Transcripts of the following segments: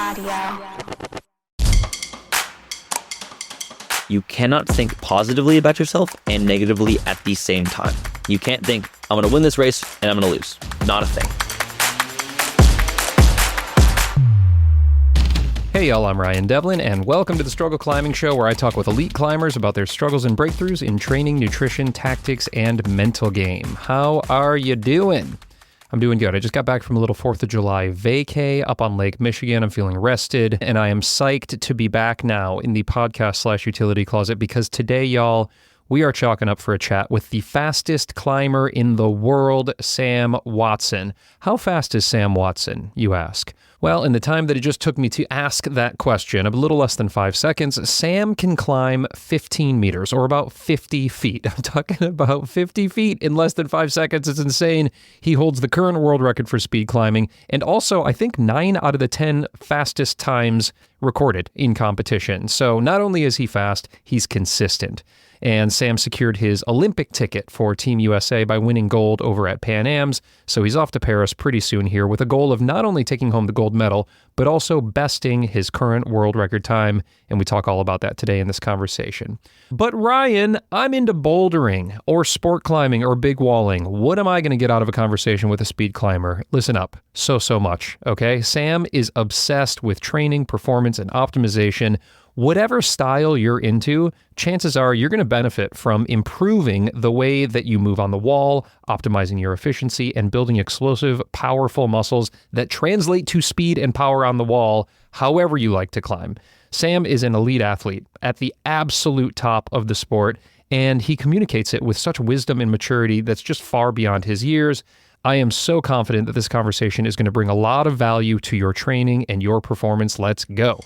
Audio. You cannot think positively about yourself and negatively at the same time. You can't think, I'm going to win this race and I'm going to lose. Not a thing. Hey y'all, I'm Ryan Devlin, and welcome to the Struggle Climbing Show, where I talk with elite climbers about their struggles and breakthroughs in training, nutrition, tactics, and mental game. How are you doing? I'm doing good. I just got back from a little 4th of July vacay up on Lake Michigan. I'm feeling rested, and I am psyched to be back now in the podcast/utility closet, because today, y'all, we are chalking up for a chat with the fastest climber in the world, Sam Watson. How fast is Sam Watson, you ask? Well, in the time that it just took me to ask that question, a little less than 5 seconds, Sam can climb 15 meters, or about 50 feet. I'm talking about 50 feet in less than 5 seconds. It's insane. He holds the current world record for speed climbing, and also, I think, 9 out of the 10 fastest times recorded in competition. So not only is he fast, he's consistent. And Sam secured his Olympic ticket for Team USA by winning gold over at Pan Am's, so he's off to Paris pretty soon here with a goal of not only taking home the gold medal, but also besting his current world record time, and we talk all about that today in this conversation. But Ryan, I'm into bouldering, or sport climbing, or big walling. What am I going to get out of a conversation with a speed climber? Listen up, so much, okay? Sam is obsessed with training, performance, and optimization. Whatever style you're into, chances are you're going to benefit from improving the way that you move on the wall, optimizing your efficiency, and building explosive, powerful muscles that translate to speed and power on the wall, however you like to climb. Sam is an elite athlete at the absolute top of the sport, and he communicates it with such wisdom and maturity that's just far beyond his years. I am so confident that this conversation is going to bring a lot of value to your training and your performance. Let's go.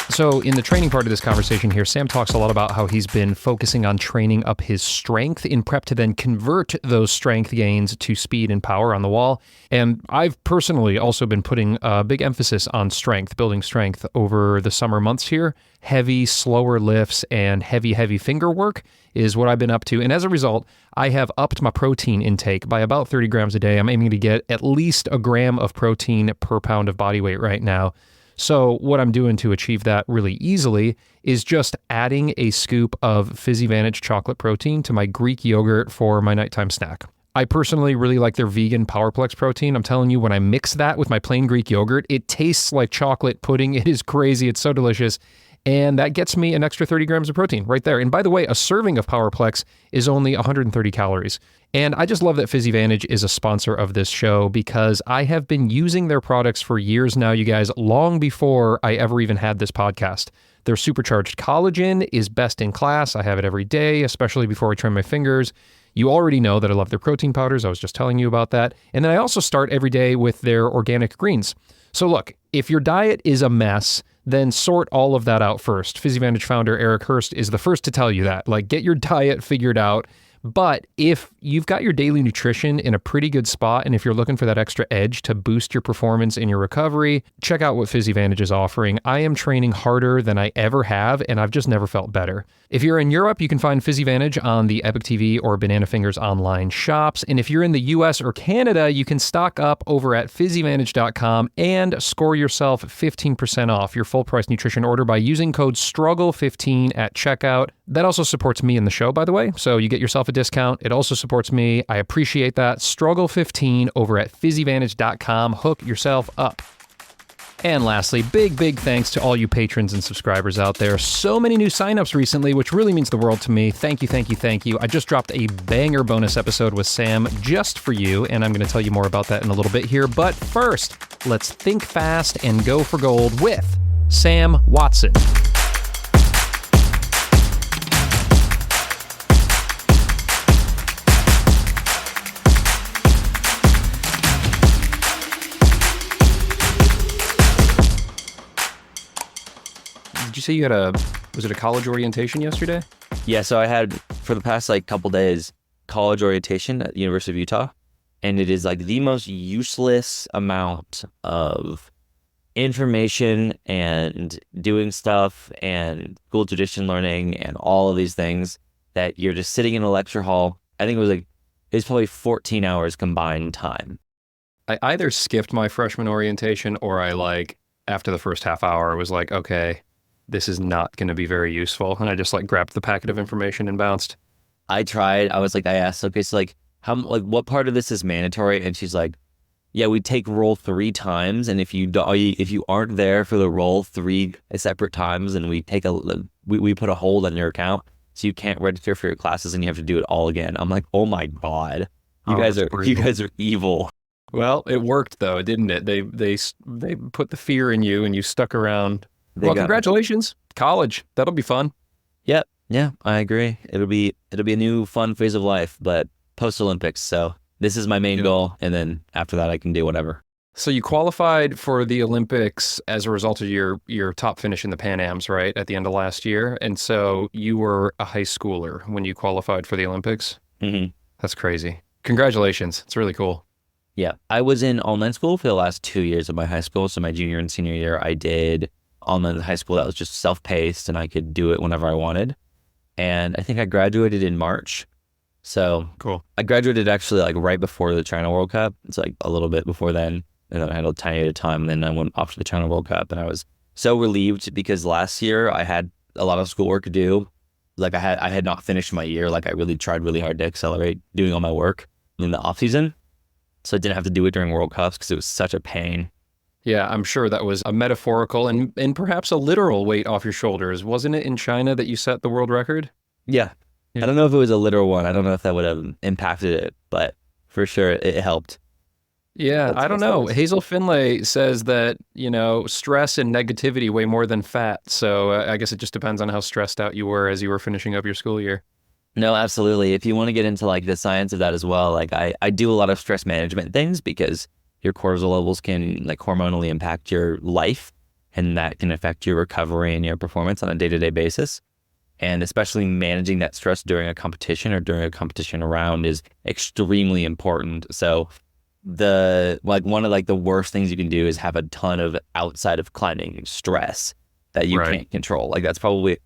So in the training part of this conversation here, Sam talks a lot about how he's been focusing on training up his strength in prep to then convert those strength gains to speed and power on the wall. And I've personally also been putting a big emphasis on strength, building strength over the summer months here. Heavy, slower lifts and heavy finger work is what I've been up to. And as a result, I have upped my protein intake by about 30 grams a day. I'm aiming to get at least a gram of protein per pound of body weight right now. So what I'm doing to achieve that really easily is just adding a scoop of PhysiVantage chocolate protein to my Greek yogurt for my nighttime snack. I personally really like their vegan Powerplex protein. I'm telling you, when I mix that with my plain Greek yogurt, it tastes like chocolate pudding. It is crazy. It's so delicious. And that gets me an extra 30 grams of protein right there. And by the way, a serving of Powerplex is only 130 calories. And I just love that PhysiVantage is a sponsor of this show, because I have been using their products for years now, you guys, long before I ever even had this podcast. Their supercharged collagen is best in class. I have it every day, especially before I trim my fingers. You already know that I love their protein powders. I was just telling you about that. And then I also start every day with their organic greens. So look, if your diet is a mess, then sort all of that out first. PhysiVantage founder Eric Hurst is the first to tell you that. Like, get your diet figured out. But if you've got your daily nutrition in a pretty good spot, and if you're looking for that extra edge to boost your performance in your recovery, check out what PhysiVantage is offering. I am training harder than I ever have, and I've just never felt better. If you're in Europe, you can find PhysiVantage on the Epic TV or Banana Fingers online shops. And if you're in the US or Canada, you can stock up over at PhysiVantage.com and score yourself 15% off your full price nutrition order by using code STRUGGLE15 at checkout. That also supports me in the show, by the way. So you get yourself a discount. It also supports me. I appreciate that. Struggle15 over at PhysiVantage.com. Hook yourself up. And lastly, big thanks to all you patrons and subscribers out there. So many new signups recently, which really means the world to me. Thank you. I just dropped a banger bonus episode with Sam just for you, and I'm going to tell you more about that in a little bit here. But first, let's think fast and go for gold with Sam Watson. Did you say you had was it a college orientation yesterday? Yeah, so I had, for the past couple days, college orientation at the University of Utah. And it is the most useless amount of information and doing stuff and school tradition learning and all of these things that you're just sitting in a lecture hall. I think it was probably 14 hours combined time. I either skipped my freshman orientation or I like after the first half hour was like, okay, this is not going to be very useful. And I just like grabbed the packet of information and bounced. I tried. I was like, I asked, okay, so like, how, like, what part of this is mandatory? And she's like, yeah, we take roll 3 times, and if you aren't there for the roll 3 separate times, and we put a hold on your account, so you can't register for your classes, and you have to do it all again. I'm like, oh my God, you guys are evil. Well, it worked though, didn't it? They put the fear in you, and you stuck around. Well, congratulations, college. That'll be fun. Yep, yeah, I agree. It'll be a new fun phase of life, but post Olympics. So this is my main goal, and then after that, I can do whatever. So you qualified for the Olympics as a result of your top finish in the Pan Ams, right, at the end of last year. And so you were a high schooler when you qualified for the Olympics? Mm-hmm. That's crazy. Congratulations. It's really cool. Yeah, I was in online school for the last 2 years of my high school. So my junior and senior year, I did online high school that was just self-paced, and I could do it whenever I wanted. And I think I graduated in March. So cool. I graduated actually like right before the China World Cup. It's like a little bit before then. And then I had a tiny bit of time. And then I went off to the China World Cup. And I was so relieved because last year I had a lot of schoolwork to do. Like I had not finished my year. Like I really tried really hard to accelerate doing all my work in the off season. So I didn't have to do it during World Cups because it was such a pain. Yeah, I'm sure that was a metaphorical and perhaps a literal weight off your shoulders. Wasn't it in China that you set the world record? Yeah. I don't know if it was a literal one. I don't know if that would have impacted it, but for sure it helped. Yeah, I don't know. Hazel Finlay says that, stress and negativity weigh more than fat. So I guess it just depends on how stressed out you were as you were finishing up your school year. No, absolutely. If you want to get into like the science of that as well, like I do a lot of stress management things because your cortisol levels can like hormonally impact your life, and that can affect your recovery and your performance on a day-to-day basis. And especially managing that stress during a competition or during a competition round is extremely important. So one of like the worst things you can do is have a ton of outside of climbing stress that you can't control. Like that's probably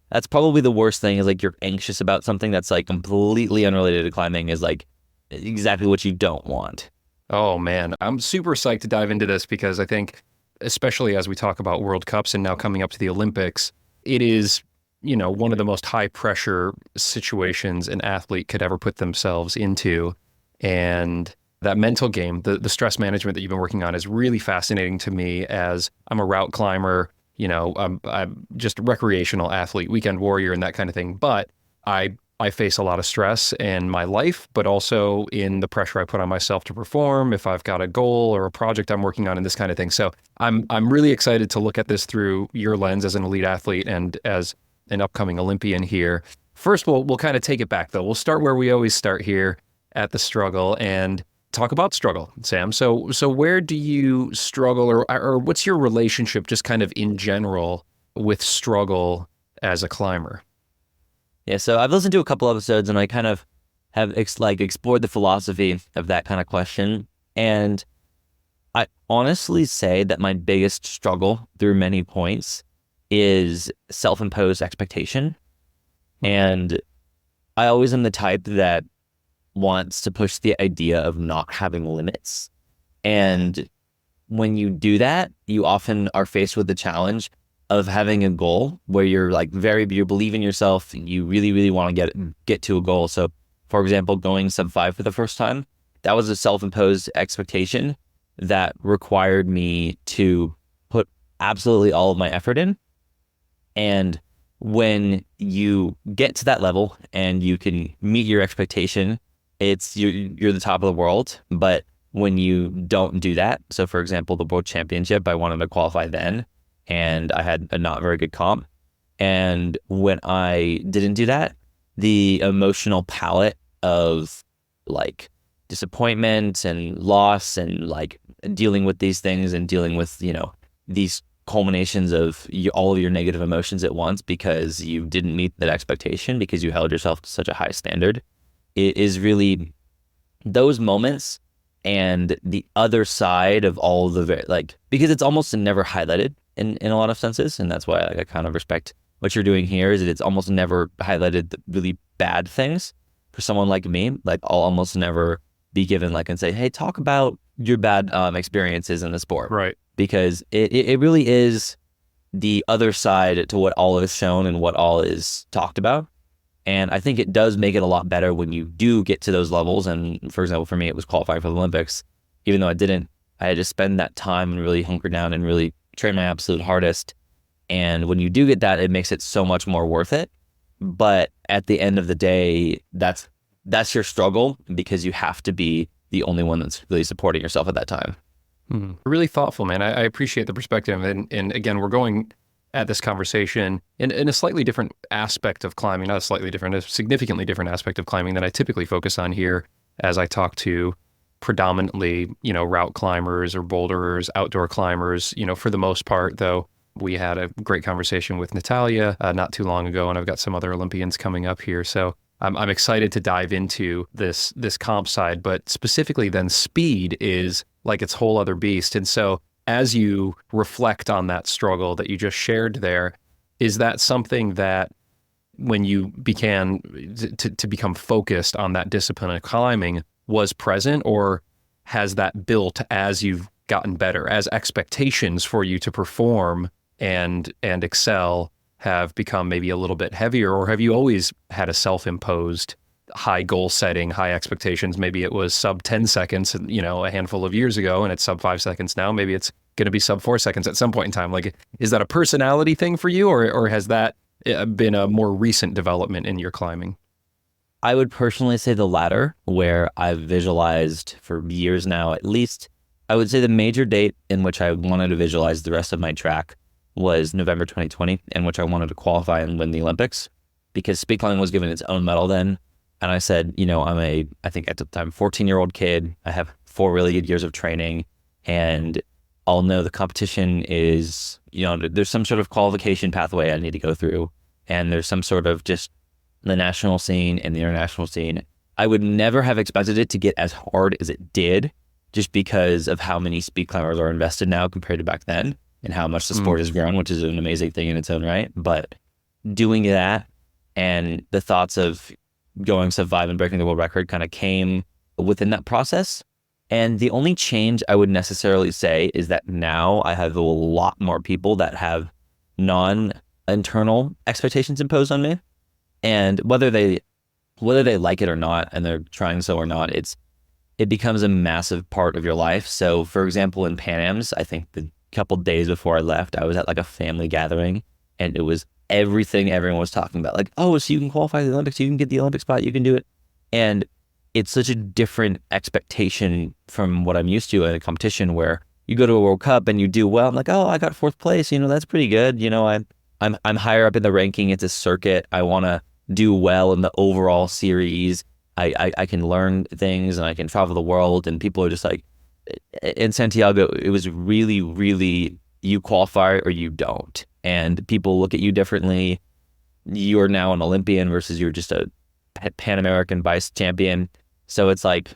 the worst thing is like you're anxious about something that's like completely unrelated to climbing is like exactly what you don't want. Oh man, I'm super psyched to dive into this because I think, especially as we talk about World Cups and now coming up to the Olympics, it is one of the most high pressure situations an athlete could ever put themselves into. And that mental game, the stress management that you've been working on is really fascinating to me as I'm a route climber, I'm just a recreational athlete, weekend warrior and that kind of thing. But I face a lot of stress in my life, but also in the pressure I put on myself to perform if I've got a goal or a project I'm working on and this kind of thing. So I'm really excited to look at this through your lens as an elite athlete and as an upcoming Olympian here. First, we'll kind of take it back though. We'll start where we always start here at the struggle and talk about struggle, Sam. So where do you struggle or what's your relationship just kind of in general with struggle as a climber? Yeah, so I've listened to a couple episodes and I kind of have explored the philosophy of that kind of question. And I honestly say that my biggest struggle through many points is self-imposed expectation. And I always am the type that wants to push the idea of not having limits. And when you do that, you often are faced with the challenge of having a goal where you're like you believe in yourself and you really, really want to get to a goal. So for example, going sub 5 for the first time, that was a self-imposed expectation that required me to put absolutely all of my effort in. And when you get to that level and you can meet your expectation, you're the top of the world. But when you don't do that, so for example, the world championship, I wanted to qualify then, and I had a not very good comp. And when I didn't do that, the emotional palette of like disappointment and loss and like dealing with these things and dealing with, these culminations of all of your negative emotions at once because you didn't meet that expectation because you held yourself to such a high standard. It is really those moments and the other side of all the because it's almost never highlighted in a lot of senses. And that's why I kind of respect what you're doing here is that it's almost never highlighted the really bad things for someone like me. Like I'll almost never be given and say, hey, talk about your bad experiences in the sport. Right. Because it really is the other side to what all is shown and what all is talked about. And I think it does make it a lot better when you do get to those levels. And for example, for me, it was qualifying for the Olympics. Even though I had to spend that time and really hunker down and really train my absolute hardest. And when you do get that, it makes it so much more worth it. But at the end of the day, that's your struggle, because you have to be the only one that's really supporting yourself at that time. Really thoughtful, man. I appreciate the perspective. And again, we're going at this conversation in a slightly different aspect of climbing, not a slightly different, a significantly different aspect of climbing than I typically focus on here as I talk to predominantly, route climbers or boulderers, outdoor climbers. For the most part, though, we had a great conversation with Natalia not too long ago, and I've got some other Olympians coming up here. So I'm excited to dive into this comp side, but specifically then speed is like its whole other beast. And so as you reflect on that struggle that you just shared there, is that something that when you began to become focused on that discipline of climbing was present, or has that built as you've gotten better, as expectations for you to perform and excel have become maybe a little bit heavier? Or have you always had a self-imposed high goal setting, high expectations? Maybe it was sub 10 seconds, a handful of years ago, and it's sub 5 seconds now. Maybe it's going to be sub 4 seconds at some point in time. Like, is that a personality thing for you, or has that been a more recent development in your climbing? I would personally say the latter, where I've visualized for years now, at least. I would say the major date in which I wanted to visualize the rest of my track was November 2020, in which I wanted to qualify and win the Olympics, because speed climbing was given its own medal then. And I said, I'm I think at the time, 14-year-old kid. I have 4 really good years of training, and I'll know the competition is, there's some sort of qualification pathway I need to go through. And there's some sort of just the national scene and the international scene. I would never have expected it to get as hard as it did, just because of how many speed climbers are invested now compared to back then, and how much the sport has grown, which is an amazing thing in its own right. But doing that and the thoughts of going sub 5 and breaking the world record kind of came within that process. And the only change I would necessarily say is that now I have a lot more people that have non-internal expectations imposed on me. And whether they like it or not, and they're trying so or not, it becomes a massive part of your life. So for example, in Pan Am's, I think the couple days before I left, I was at like a family gathering, and it was everything everyone was talking about. Like, oh, so you can qualify for the Olympics, you can get the Olympic spot, you can do it. And it's such a different expectation from what I'm used to in a competition, where you go to a World Cup and you do well. I'm like, oh, I got 4th place. That's pretty good. I'm higher up in the ranking. It's a circuit. I want to do well in the overall series. I can learn things and I can travel the world. And people are just like, in Santiago, it was really, really, you qualify or you don't. And people look at you differently. You're now an Olympian versus you're just a Pan American vice champion. So it's like,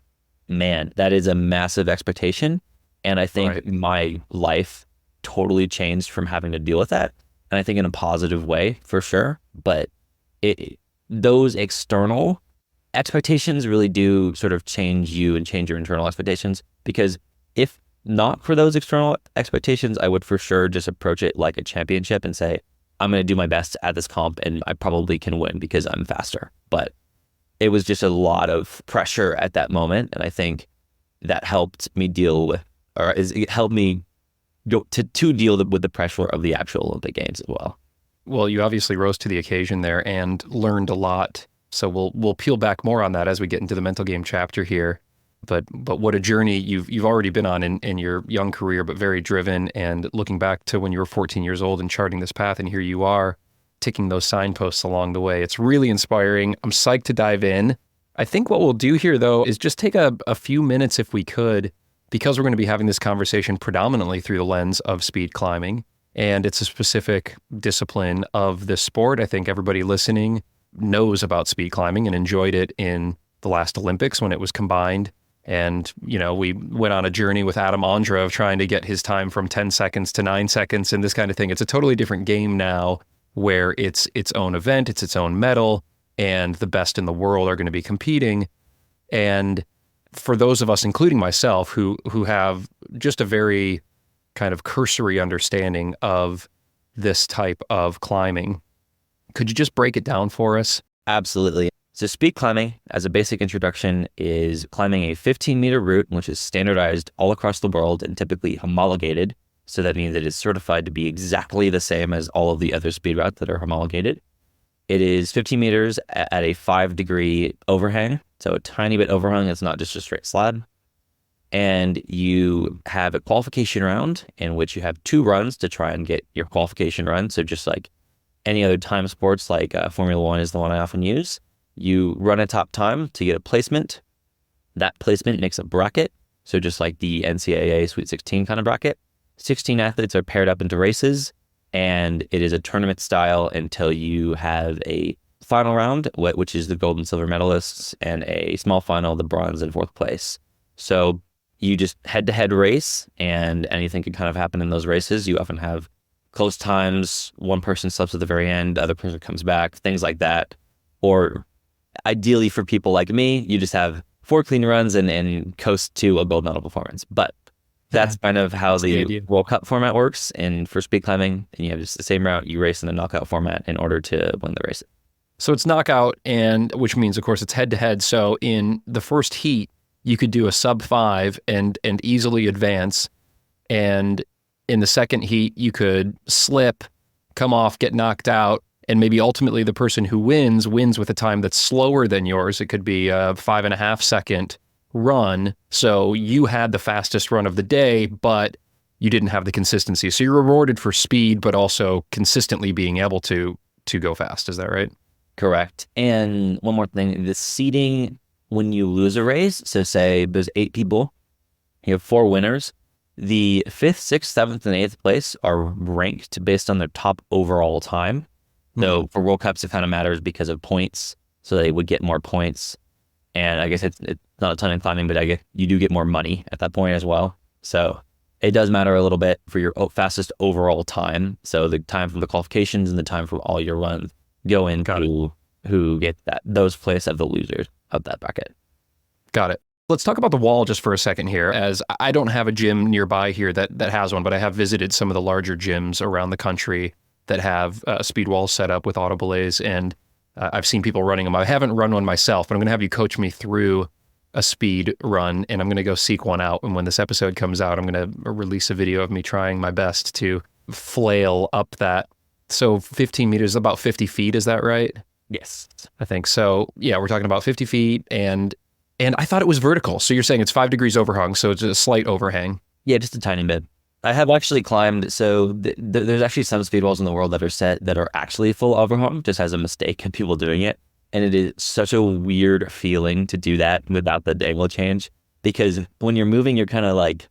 man, that is a massive expectation. And I think my life totally changed from having to deal with that. And I think in a positive way, for sure. But those external expectations really do sort of change you and change your internal expectations. Because if not for those external expectations, I would for sure just approach it like a championship and say, I'm going to do my best at this comp and I probably can win because I'm faster. But it was just a lot of pressure at that moment. And I think that helped me deal with, it helped me go to deal with the pressure of the actual Olympic Games as well. Well, you obviously rose to the occasion there and learned a lot. So we'll peel back more on that as we get into the mental game chapter here. But what a journey you've already been on in your young career, but very driven, and looking back to when you were 14 years old and charting this path, and here you are ticking those signposts along the way. It's really inspiring. I'm psyched to dive in. I think what we'll do here, though, is just take a few minutes, if we could, because we're going to be having this conversation predominantly through the lens of speed climbing, and it's a specific discipline of this sport. I think everybody listening knows about speed climbing and enjoyed it in the last Olympics when it was combined. And, we went on a journey with Adam Ondra of trying to get his time from 10 seconds to 9 seconds and this kind of thing. It's a totally different game now, where it's its own event, it's its own medal, and the best in the world are going to be competing. And for those of us, including myself, who have just a very kind of cursory understanding of this type of climbing, could you just break it down for us? Absolutely. So speed climbing, as a basic introduction, is climbing a 15-meter route, which is standardized all across the world and typically homologated. So that means it is certified to be exactly the same as all of the other speed routes that are homologated. It is 15 meters at a 5-degree overhang, so a tiny bit overhung. It's not just a straight slab. And you have a qualification round in which you have 2 runs to try and get your qualification run. So just like any other time sports, like Formula One is the one I often use. You run a top time to get a placement. That placement makes a bracket. So just like the NCAA Sweet 16 kind of bracket. 16 athletes are paired up into races, and it is a tournament style until you have a final round, which is the gold and silver medalists, and a small final, the bronze and 4th place. So you just head-to-head race, and anything can kind of happen in those races. You often have close times, one person slips at the very end, the other person comes back, things like that. Or ideally for people like me, you just have 4 clean runs and coast to a gold medal performance. But that's kind of how the World Cup format works. And for speed climbing, and you have just the same route, you race in the knockout format in order to win the race. So it's knockout, and which means, of course, it's head-to-head. So in the first heat, you could do a sub-5 and easily advance. And in the second heat, you could slip, come off, get knocked out, and maybe ultimately the person who wins with a time that's slower than yours. It could be a 5.5-second run. So you had the fastest run of the day, but you didn't have the consistency. So you're rewarded for speed, but also consistently being able to go fast. Is that right? Correct. And one more thing, the seeding when you lose a race, so say there's 8 people, you have 4 winners, the 5th, 6th, 7th, and 8th place are ranked based on their top overall time. So for World Cups, it kind of matters because of points. So they would get more points. And I guess it's not a ton in climbing, but I guess you do get more money at that point as well. So it does matter a little bit for your fastest overall time. So the time from the qualifications and the time from all your runs go into who get those place of the losers of that bracket. Got it. Let's talk about the wall just for a second here, as I don't have a gym nearby here that has one, but I have visited some of the larger gyms around the country that have speed walls set up with auto belays, and I've seen people running them. I haven't run one myself, but I'm going to have you coach me through a speed run, and I'm going to go seek one out. And when this episode comes out, I'm going to release a video of me trying my best to flail up that. So 15 meters, about 50 feet, is that right? Yes. I think so. Yeah, we're talking about 50 feet, and I thought it was vertical. So you're saying it's 5 degrees overhung, so it's a slight overhang. Yeah, just a tiny bit. I have actually climbed, so there's actually some speed walls in the world that are set that are actually full overhung, just as a mistake of people doing it. And it is such a weird feeling to do that without the angle change, because when you're moving, you're kind of like,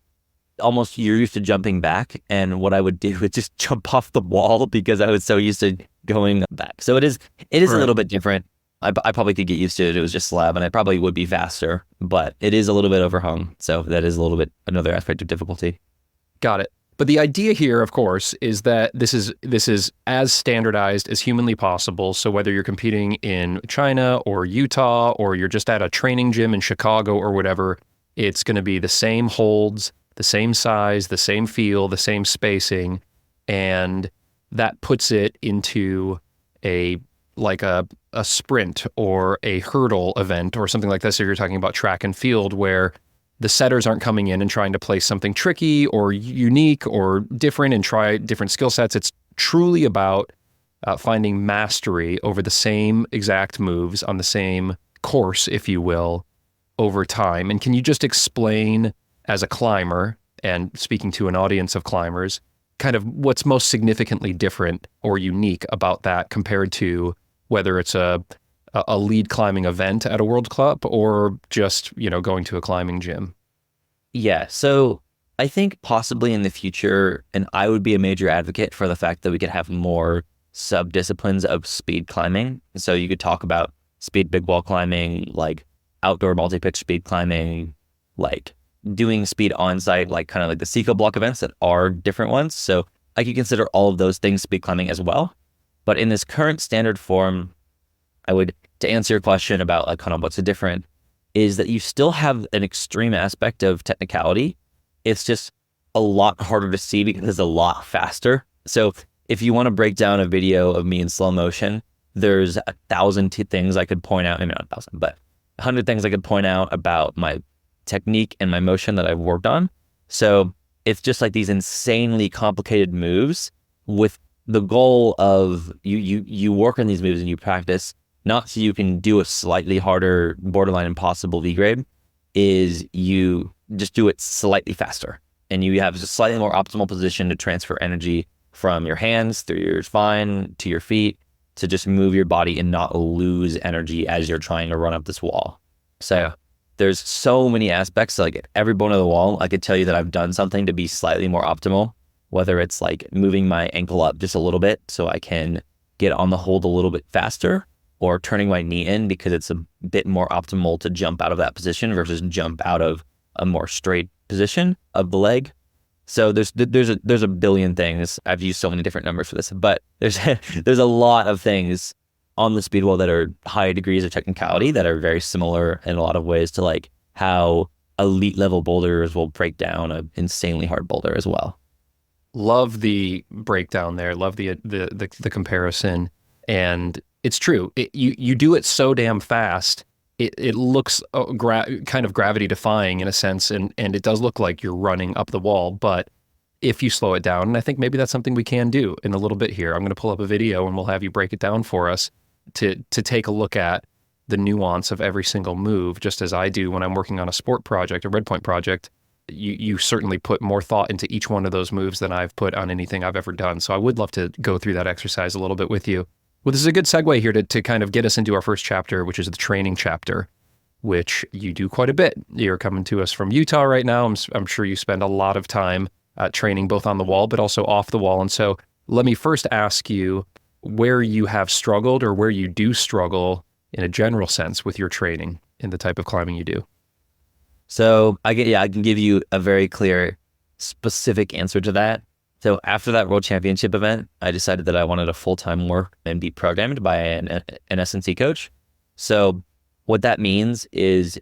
almost you're used to jumping back. And what I would do is just jump off the wall because I was so used to going back. So it is right. A little bit different. I probably could get used to it. It was just slab, and I probably would be faster, but it is a little bit overhung. So that is a little bit another aspect of difficulty. Got it. But the idea here, of course, is that this is as standardized as humanly possible. So whether you're competing in China or Utah, or you're just at a training gym in Chicago or whatever, it's going to be the same holds, the same size, the same feel, the same spacing. And that puts it into a sprint or a hurdle event or something like this. So you're talking about track and field, where the setters aren't coming in and trying to place something tricky or unique or different and try different skill sets. It's truly about finding mastery over the same exact moves on the same course, if you will, over time. And can you just explain, as a climber and speaking to an audience of climbers, kind of what's most significantly different or unique about that compared to whether it's a lead climbing event at a World Cup or just, going to a climbing gym? Yeah. So I think possibly in the future, and I would be a major advocate for the fact that we could have more sub-disciplines of speed climbing. So you could talk about speed big wall climbing, like outdoor multi-pitch speed climbing, like doing speed on-site, like kind of like the Seco block events that are different ones. So I could consider all of those things speed climbing as well. But in this current standard form, to answer your question about like kind of what's the different, is that you still have an extreme aspect of technicality. It's just a lot harder to see because it's a lot faster. So if you want to break down a video of me in slow motion, there's 1,000 things I could point out, maybe not 1,000, but 100 things I could point out about my technique and my motion that I've worked on. So it's just like these insanely complicated moves with the goal of you work on these moves and you practice, not so you can do a slightly harder, borderline impossible V grade, is you just do it slightly faster. And you have a slightly more optimal position to transfer energy from your hands through your spine to your feet to just move your body and not lose energy as you're trying to run up this wall. So there's so many aspects, like every bone of the wall, I could tell you that I've done something to be slightly more optimal, whether it's like moving my ankle up just a little bit so I can get on the hold a little bit faster, or turning my knee in because it's a bit more optimal to jump out of that position versus jump out of a more straight position of the leg. So there's a billion things. I've used so many different numbers for this, but there's a lot of things on the speed wall that are high degrees of technicality that are very similar in a lot of ways to like how elite level boulders will break down an insanely hard boulder as well. Love the breakdown there. Love the comparison. And it's true. You do it so damn fast. It looks kind of gravity defying in a sense, and it does look like you're running up the wall. But if you slow it down, and I think maybe that's something we can do in a little bit here. I'm going to pull up a video and we'll have you break it down for us to take a look at the nuance of every single move, just as I do when I'm working on a sport project, a Redpoint project. You certainly put more thought into each one of those moves than I've put on anything I've ever done. So I would love to go through that exercise a little bit with you. Well, this is a good segue here to kind of get us into our first chapter, which is the training chapter, which you do quite a bit. You're coming to us from Utah right now. I'm sure you spend a lot of time training both on the wall, but also off the wall. And so let me first ask you where you have struggled or where you do struggle in a general sense with your training in the type of climbing you do. So I can give you a very clear, specific answer to that. So after that World Championship event, I decided that I wanted a full-time work and be programmed by an S&C coach. So what that means is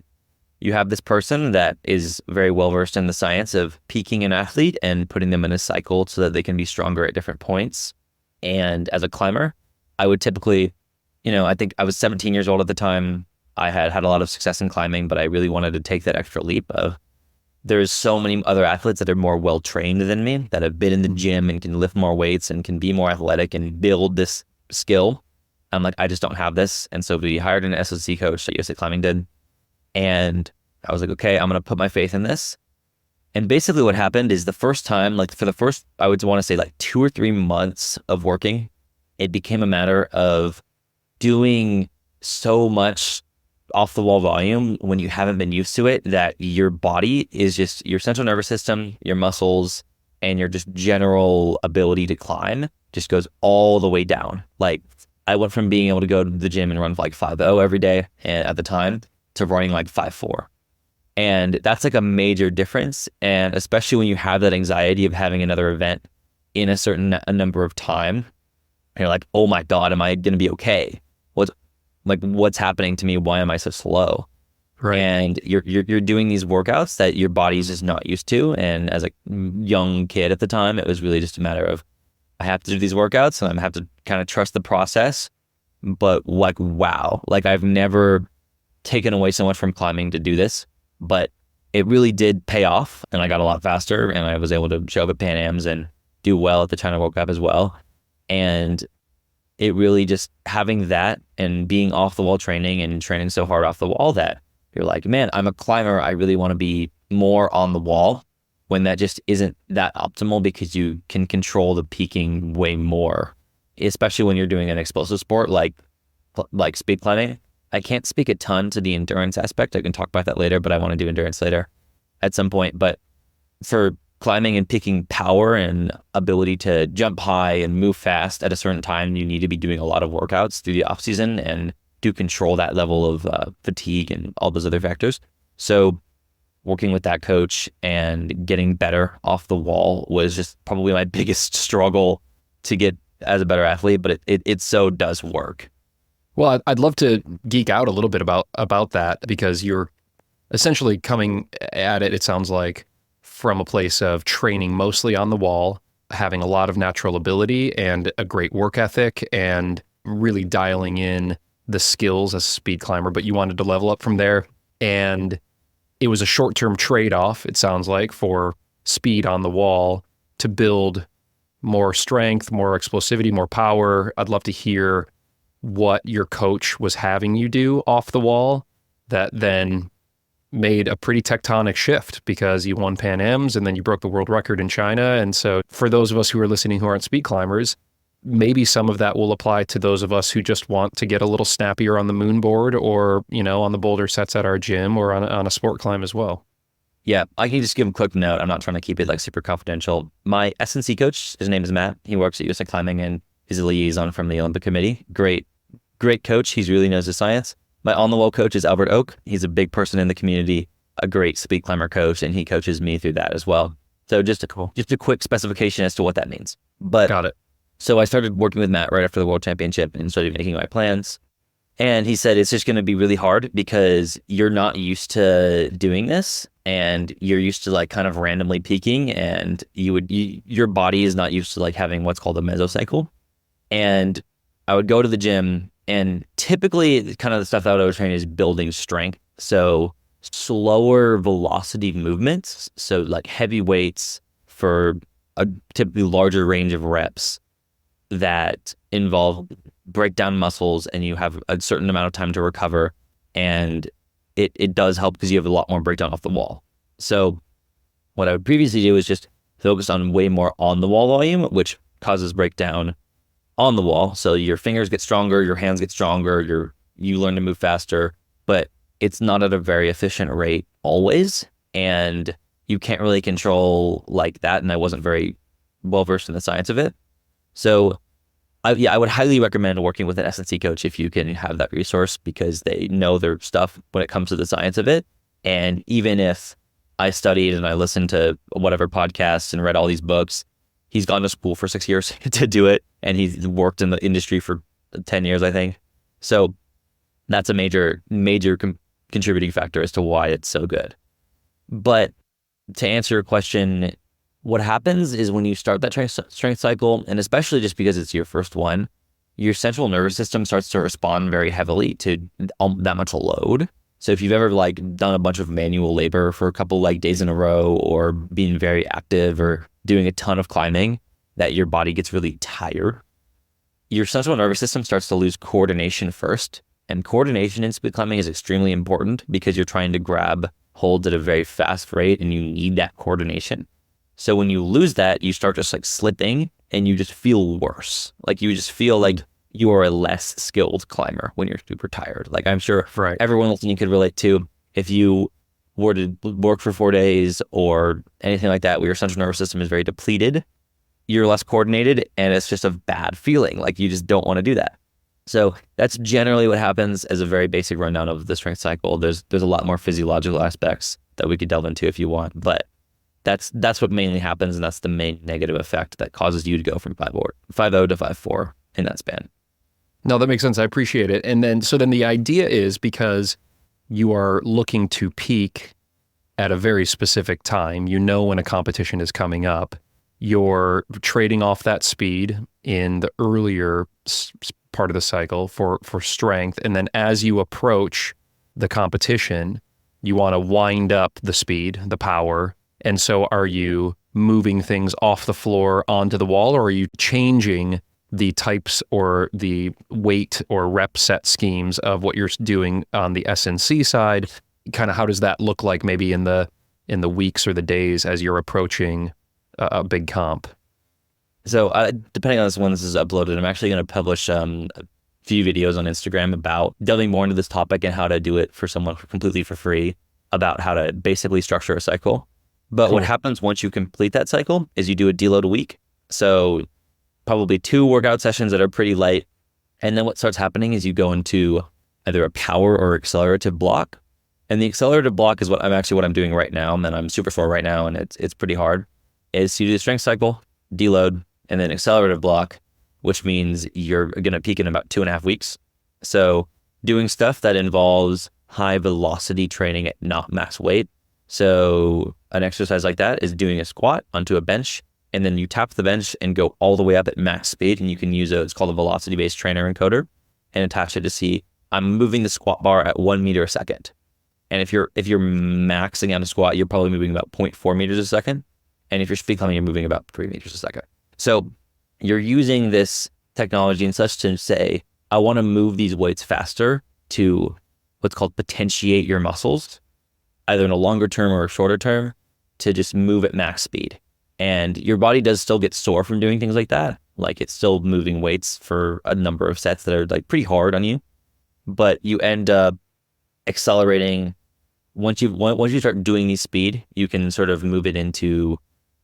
you have this person that is very well-versed in the science of peaking an athlete and putting them in a cycle so that they can be stronger at different points. And as a climber, I would typically, I think I was 17 years old at the time. I had a lot of success in climbing, but I really wanted to take that extra leap of there's so many other athletes that are more well-trained than me, that have been in the gym and can lift more weights and can be more athletic and build this skill. I'm like, I just don't have this. And so we hired an S&C coach that USA Climbing did. And I was like, okay, I'm going to put my faith in this. And basically what happened is the first time, like for the first, I would want to say like 2 or 3 months of working, it became a matter of doing so much off the wall volume when you haven't been used to it, that your body is just your central nervous system, your muscles, and your just general ability to climb just goes all the way down. Like I went from being able to go to the gym and run like 5.0 every day and at the time to running like 5.4. And that's like a major difference. And especially when you have that anxiety of having another event in a number of time, and you're like, oh my God, am I going to be okay? What's happening to me? Why am I so slow? Right. And you're doing these workouts that your body's just not used to. And as a young kid at the time, it was really just a matter of, I have to do these workouts and I have to kind of trust the process. But like, wow, like I've never taken away so much from climbing to do this, but it really did pay off. And I got a lot faster and I was able to show up at Pan Ams and do well at the China World Cup as well. And it really just having that and being off the wall training and training so hard off the wall that you're like, man, I'm a climber. I really want to be more on the wall, when that just isn't that optimal because you can control the peaking way more, especially when you're doing an explosive sport like speed climbing. I can't speak a ton to the endurance aspect. I can talk about that later, but I want to do endurance later at some point. But for climbing and peaking power and ability to jump high and move fast at a certain time, you need to be doing a lot of workouts through the off season and do control that level of fatigue and all those other factors. So working with that coach and getting better off the wall was just probably my biggest struggle to get as a better athlete, but it so does work. Well, I'd love to geek out a little bit about that, because you're essentially coming at it, it sounds like, from a place of training mostly on the wall, having a lot of natural ability and a great work ethic, and really dialing in the skills as a speed climber, but you wanted to level up from there. And it was a short-term trade-off, it sounds like, for speed on the wall to build more strength, more explosivity, more power. I'd love to hear what your coach was having you do off the wall that then made a pretty tectonic shift, because you won Pan Ams and then you broke the world record in China. And so for those of us who are listening who aren't speed climbers, maybe some of that will apply to those of us who just want to get a little snappier on the moon board, or, you know, on the boulder sets at our gym, or on a sport climb as well. Yeah, I can just give a quick note. I'm not trying to keep it like super confidential. My S&C coach, his name is Matt. He works at USA Climbing and is a liaison from the Olympic Committee. Great coach. He really knows his science. My on-the-wall coach is Albert Oak. He's a big person in the community, a great speed climber coach, and he coaches me through that as well. So just a quick specification as to what that means. But Got it. So I started working with Matt right after the World Championship and started making my plans. And he said, it's just going to be really hard because you're not used to doing this, and you're used to like kind of randomly peaking, and your body is not used to like having what's called a mesocycle. And I would go to the gym, and typically kind of the stuff that I would train is building strength. So slower velocity movements. So like heavy weights for a typically larger range of reps that involve breakdown muscles, and you have a certain amount of time to recover, and it does help because you have a lot more breakdown off the wall. So what I would previously do is just focus on way more on the wall volume, which causes breakdown on the wall. So your fingers get stronger, your hands get stronger, you learn to move faster, but it's not at a very efficient rate always, and you can't really control like that, and I wasn't very well versed in the science of it. So I would highly recommend working with an S&C coach if you can have that resource, because they know their stuff when it comes to the science of it. And even if I studied and I listened to whatever podcasts and read all these books, he's gone to school for 6 years to do it, and he's worked in the industry for 10 years, I think. So that's a major contributing factor as to why it's so good. But to answer your question, what happens is when you start that strength cycle, and especially just because it's your first one, your central nervous system starts to respond very heavily to that much load. So if you've ever like done a bunch of manual labor for a couple like days in a row, or being very active or doing a ton of climbing, that your body gets really tired, your central nervous system starts to lose coordination first. And coordination in speed climbing is extremely important because you're trying to grab holds at a very fast rate, and you need that coordination. So when you lose that, you start just like slipping, and you just feel worse. Like you just feel like you are a less skilled climber when you're super tired. Like I'm sure everyone listening could relate to, if you were to work for 4 days or anything like that, where your central nervous system is very depleted, you're less coordinated, and it's just a bad feeling. Like you just don't want to do that. So that's generally what happens as a very basic rundown of the strength cycle. There's a lot more physiological aspects that we could delve into if you want, but that's what mainly happens, and that's the main negative effect that causes you to go from 5.0 to 5.4 in that span. No, that makes sense. I appreciate it. And then the idea is, because you are looking to peak at a very specific time, you know when a competition is coming up, you're trading off that speed in the earlier part of the cycle for strength. And then as you approach the competition, you want to wind up the speed, the power. And so are you moving things off the floor onto the wall, or are you changing the types or the weight or rep set schemes of what you're doing on the S&C side? Kind of how does that look like maybe in the weeks or the days as you're approaching a big comp? So depending on when this is uploaded, I'm actually going to publish a few videos on Instagram about delving more into this topic and how to do it for someone completely for free, about how to basically structure a cycle. But What happens once you complete that cycle is you do a deload a week. So probably 2 workout sessions that are pretty light. And then what starts happening is you go into either a power or accelerative block. And the accelerative block is what I'm doing right now. And I'm super sore right now, and it's pretty hard. Is you do the strength cycle, deload, and then accelerative block, which means you're going to peak in about 2.5 weeks. So doing stuff that involves high velocity training at not max weight. So an exercise like that is doing a squat onto a bench, and then you tap the bench and go all the way up at max speed. And you can use it's called a velocity-based trainer encoder, and attach it to see, I'm moving the squat bar at 1 meter a second. And if you're maxing out a squat, you're probably moving about 0.4 meters a second. And if you're speed climbing, you're moving about 3 meters a second. So you're using this technology and such to say, I want to move these weights faster to what's called potentiate your muscles, either in a longer term or a shorter term, to just move at max speed. And your body does still get sore from doing things like that. Like it's still moving weights for a number of sets that are like pretty hard on you, but you end up accelerating. Once you start doing these speed, you can sort of move it into,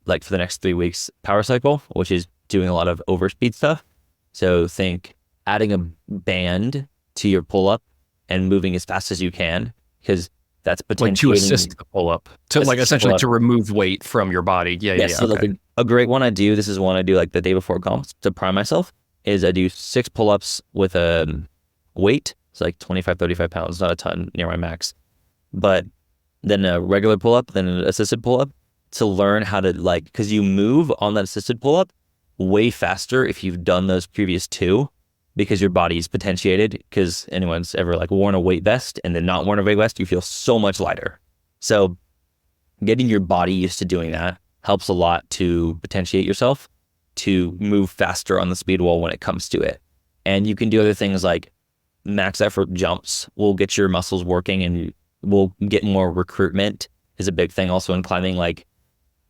like, for the next 3 weeks, power cycle, which is doing a lot of overspeed stuff. So think adding a band to your pull-up and moving as fast as you can, because that's potentially like to assist the pull-up, to like essentially to remove weight from your body. Yeah. So Okay. like a great one I do, this is one I do like the day before comps to prime myself, is I do 6 pull-ups with a weight. It's like 25, 35 pounds, not a ton, near my max. But then a regular pull-up, then an assisted pull-up, to learn how to, like, because you move on that assisted pull-up way faster if you've done those previous 2, because your body's potentiated. Because anyone's ever like worn a weight vest and then not worn a weight vest, you feel so much lighter. So getting your body used to doing that helps a lot to potentiate yourself, to move faster on the speed wall when it comes to it. And you can do other things like max effort jumps will get your muscles working, and will get more recruitment is a big thing also in climbing. Like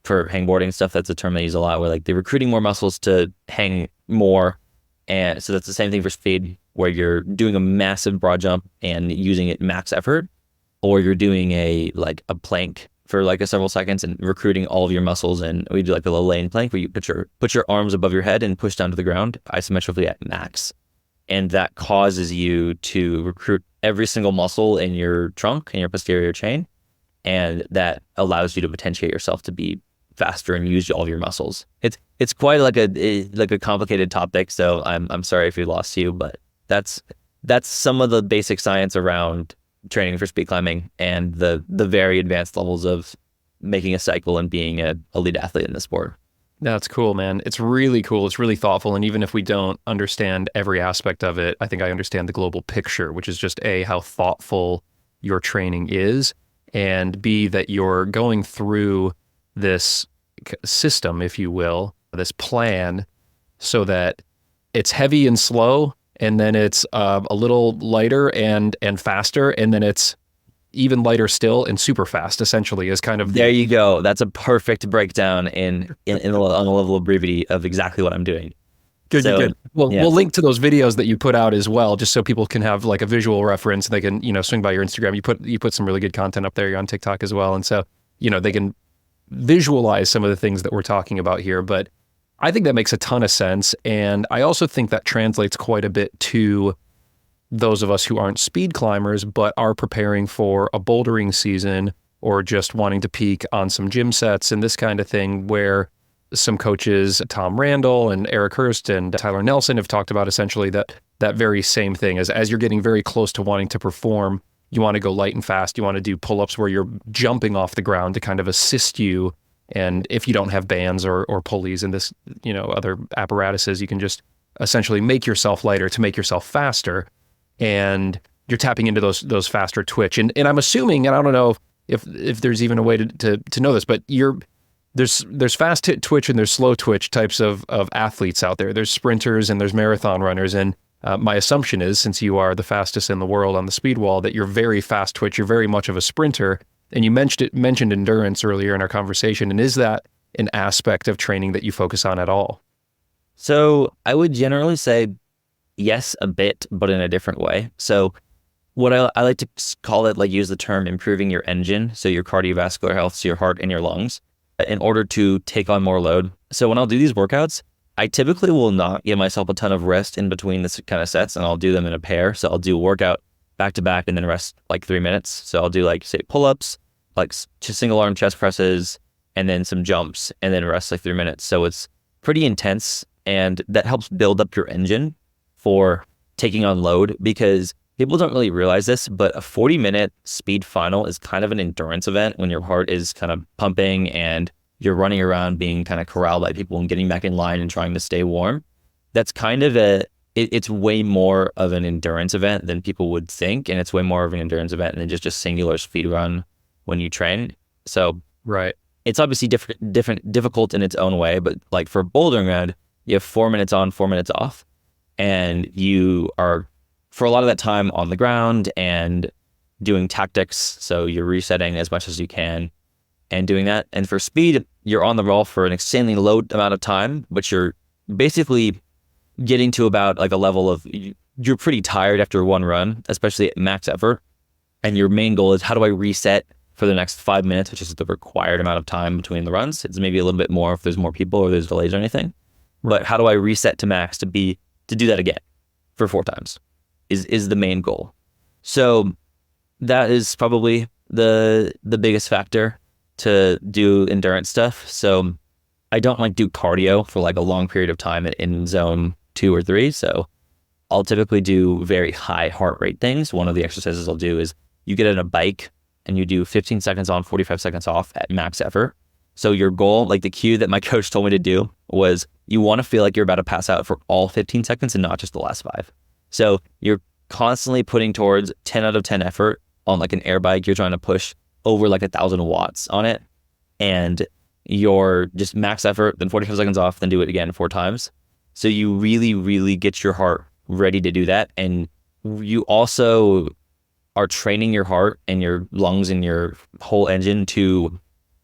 for hangboarding stuff, that's a term they use a lot, where like they're recruiting more muscles to hang more. And so that's the same thing for speed, where you're doing a massive broad jump and using it max effort, or you're doing a plank for like a several seconds and recruiting all of your muscles. And we do like the belay plank, where you put your arms above your head and push down to the ground isometrically at max. And that causes you to recruit every single muscle in your trunk and your posterior chain. And that allows you to potentiate yourself to be faster and use all of your muscles. It's quite like a complicated topic. So I'm sorry if we lost you, but that's some of the basic science around training for speed climbing and the very advanced levels of making a cycle and being an elite athlete in the sport. That's cool, man. It's really cool. It's really thoughtful. And even if we don't understand every aspect of it, I think I understand the global picture, which is just A, how thoughtful your training is, and B, that you're going through this system, if you will, this plan, so that it's heavy and slow, and then it's a little lighter and faster, and then it's even lighter still and super fast, essentially, is kind of... There you go. That's a perfect breakdown on the level of brevity of exactly what I'm doing. Good. Well, yeah. We'll link to those videos that you put out as well, just so people can have like a visual reference. They can, swing by your Instagram. You put some really good content up there. You're on TikTok as well. And so, they can visualize some of the things that we're talking about here. But I think that makes a ton of sense. And I also think that translates quite a bit to those of us who aren't speed climbers, but are preparing for a bouldering season, or just wanting to peak on some gym sets and this kind of thing, where some coaches, Tom Randall and Eric Hurst and Tyler Nelson, have talked about essentially that very same thing. As you're getting very close to wanting to perform, you want to go light and fast. You want to do pull-ups where you're jumping off the ground to kind of assist you. And if you don't have bands or pulleys and this, other apparatuses, you can just essentially make yourself lighter to make yourself faster. And you're tapping into those faster twitch. And I'm assuming, and I don't know if there's even a way to know this, but there's fast twitch and there's slow twitch types of athletes out there. There's sprinters and there's marathon runners. And my assumption is, since you are the fastest in the world on the speed wall, that you're very fast twitch. You're very much of a sprinter. And you mentioned endurance earlier in our conversation. And is that an aspect of training that you focus on at all? So I would generally say yes, a bit, but in a different way. So what I like to call it, use the term improving your engine, so your cardiovascular health, so your heart and your lungs, in order to take on more load. So when I'll do these workouts, I typically will not give myself a ton of rest in between this kind of sets, and I'll do them in a pair. So I'll do a workout back to back and then rest 3 minutes. So I'll do say pull-ups, single arm chest presses, and then some jumps, and then rest 3 minutes. So it's pretty intense, and that helps build up your engine for taking on load, because people don't really realize this, but a 40-minute speed final is kind of an endurance event when your heart is kind of pumping and you're running around being kind of corralled by people and getting back in line and trying to stay warm. That's kind of it's way more of an endurance event than people would think. And it's way more of an endurance event than just a singular speed run when you train. So Right. it's obviously difficult in its own way, but like for bouldering run, you have 4 minutes on, 4 minutes off. And you are, for a lot of that time, on the ground and doing tactics. So you're resetting as much as you can and doing that. And for speed, you're on the roll for an insanely low amount of time, but you're basically getting to about like a level of, you're pretty tired after one run, especially at max effort. And your main goal is, how do I reset for the next 5 minutes, which is the required amount of time between the runs. It's maybe a little bit more if there's more people or there's delays or anything. But how do I reset to max to do that again for 4 times is the main goal. So that is probably the biggest factor to do endurance stuff. So I don't like do cardio for like a long period of time in zone 2 or 3. So I'll typically do very high heart rate things. One of the exercises I'll do is you get on a bike and you do 15 seconds on, 45 seconds off at max effort. So your goal, like the cue that my coach told me to do, was you want to feel like you're about to pass out for all 15 seconds and not just the last 5. So you're constantly putting towards 10 out of 10 effort on like an air bike. You're trying to push over like 1,000 watts on it. And you're just max effort, then 45 seconds off, then do it again 4 times. So you really, really get your heart ready to do that. And you also are training your heart and your lungs and your whole engine to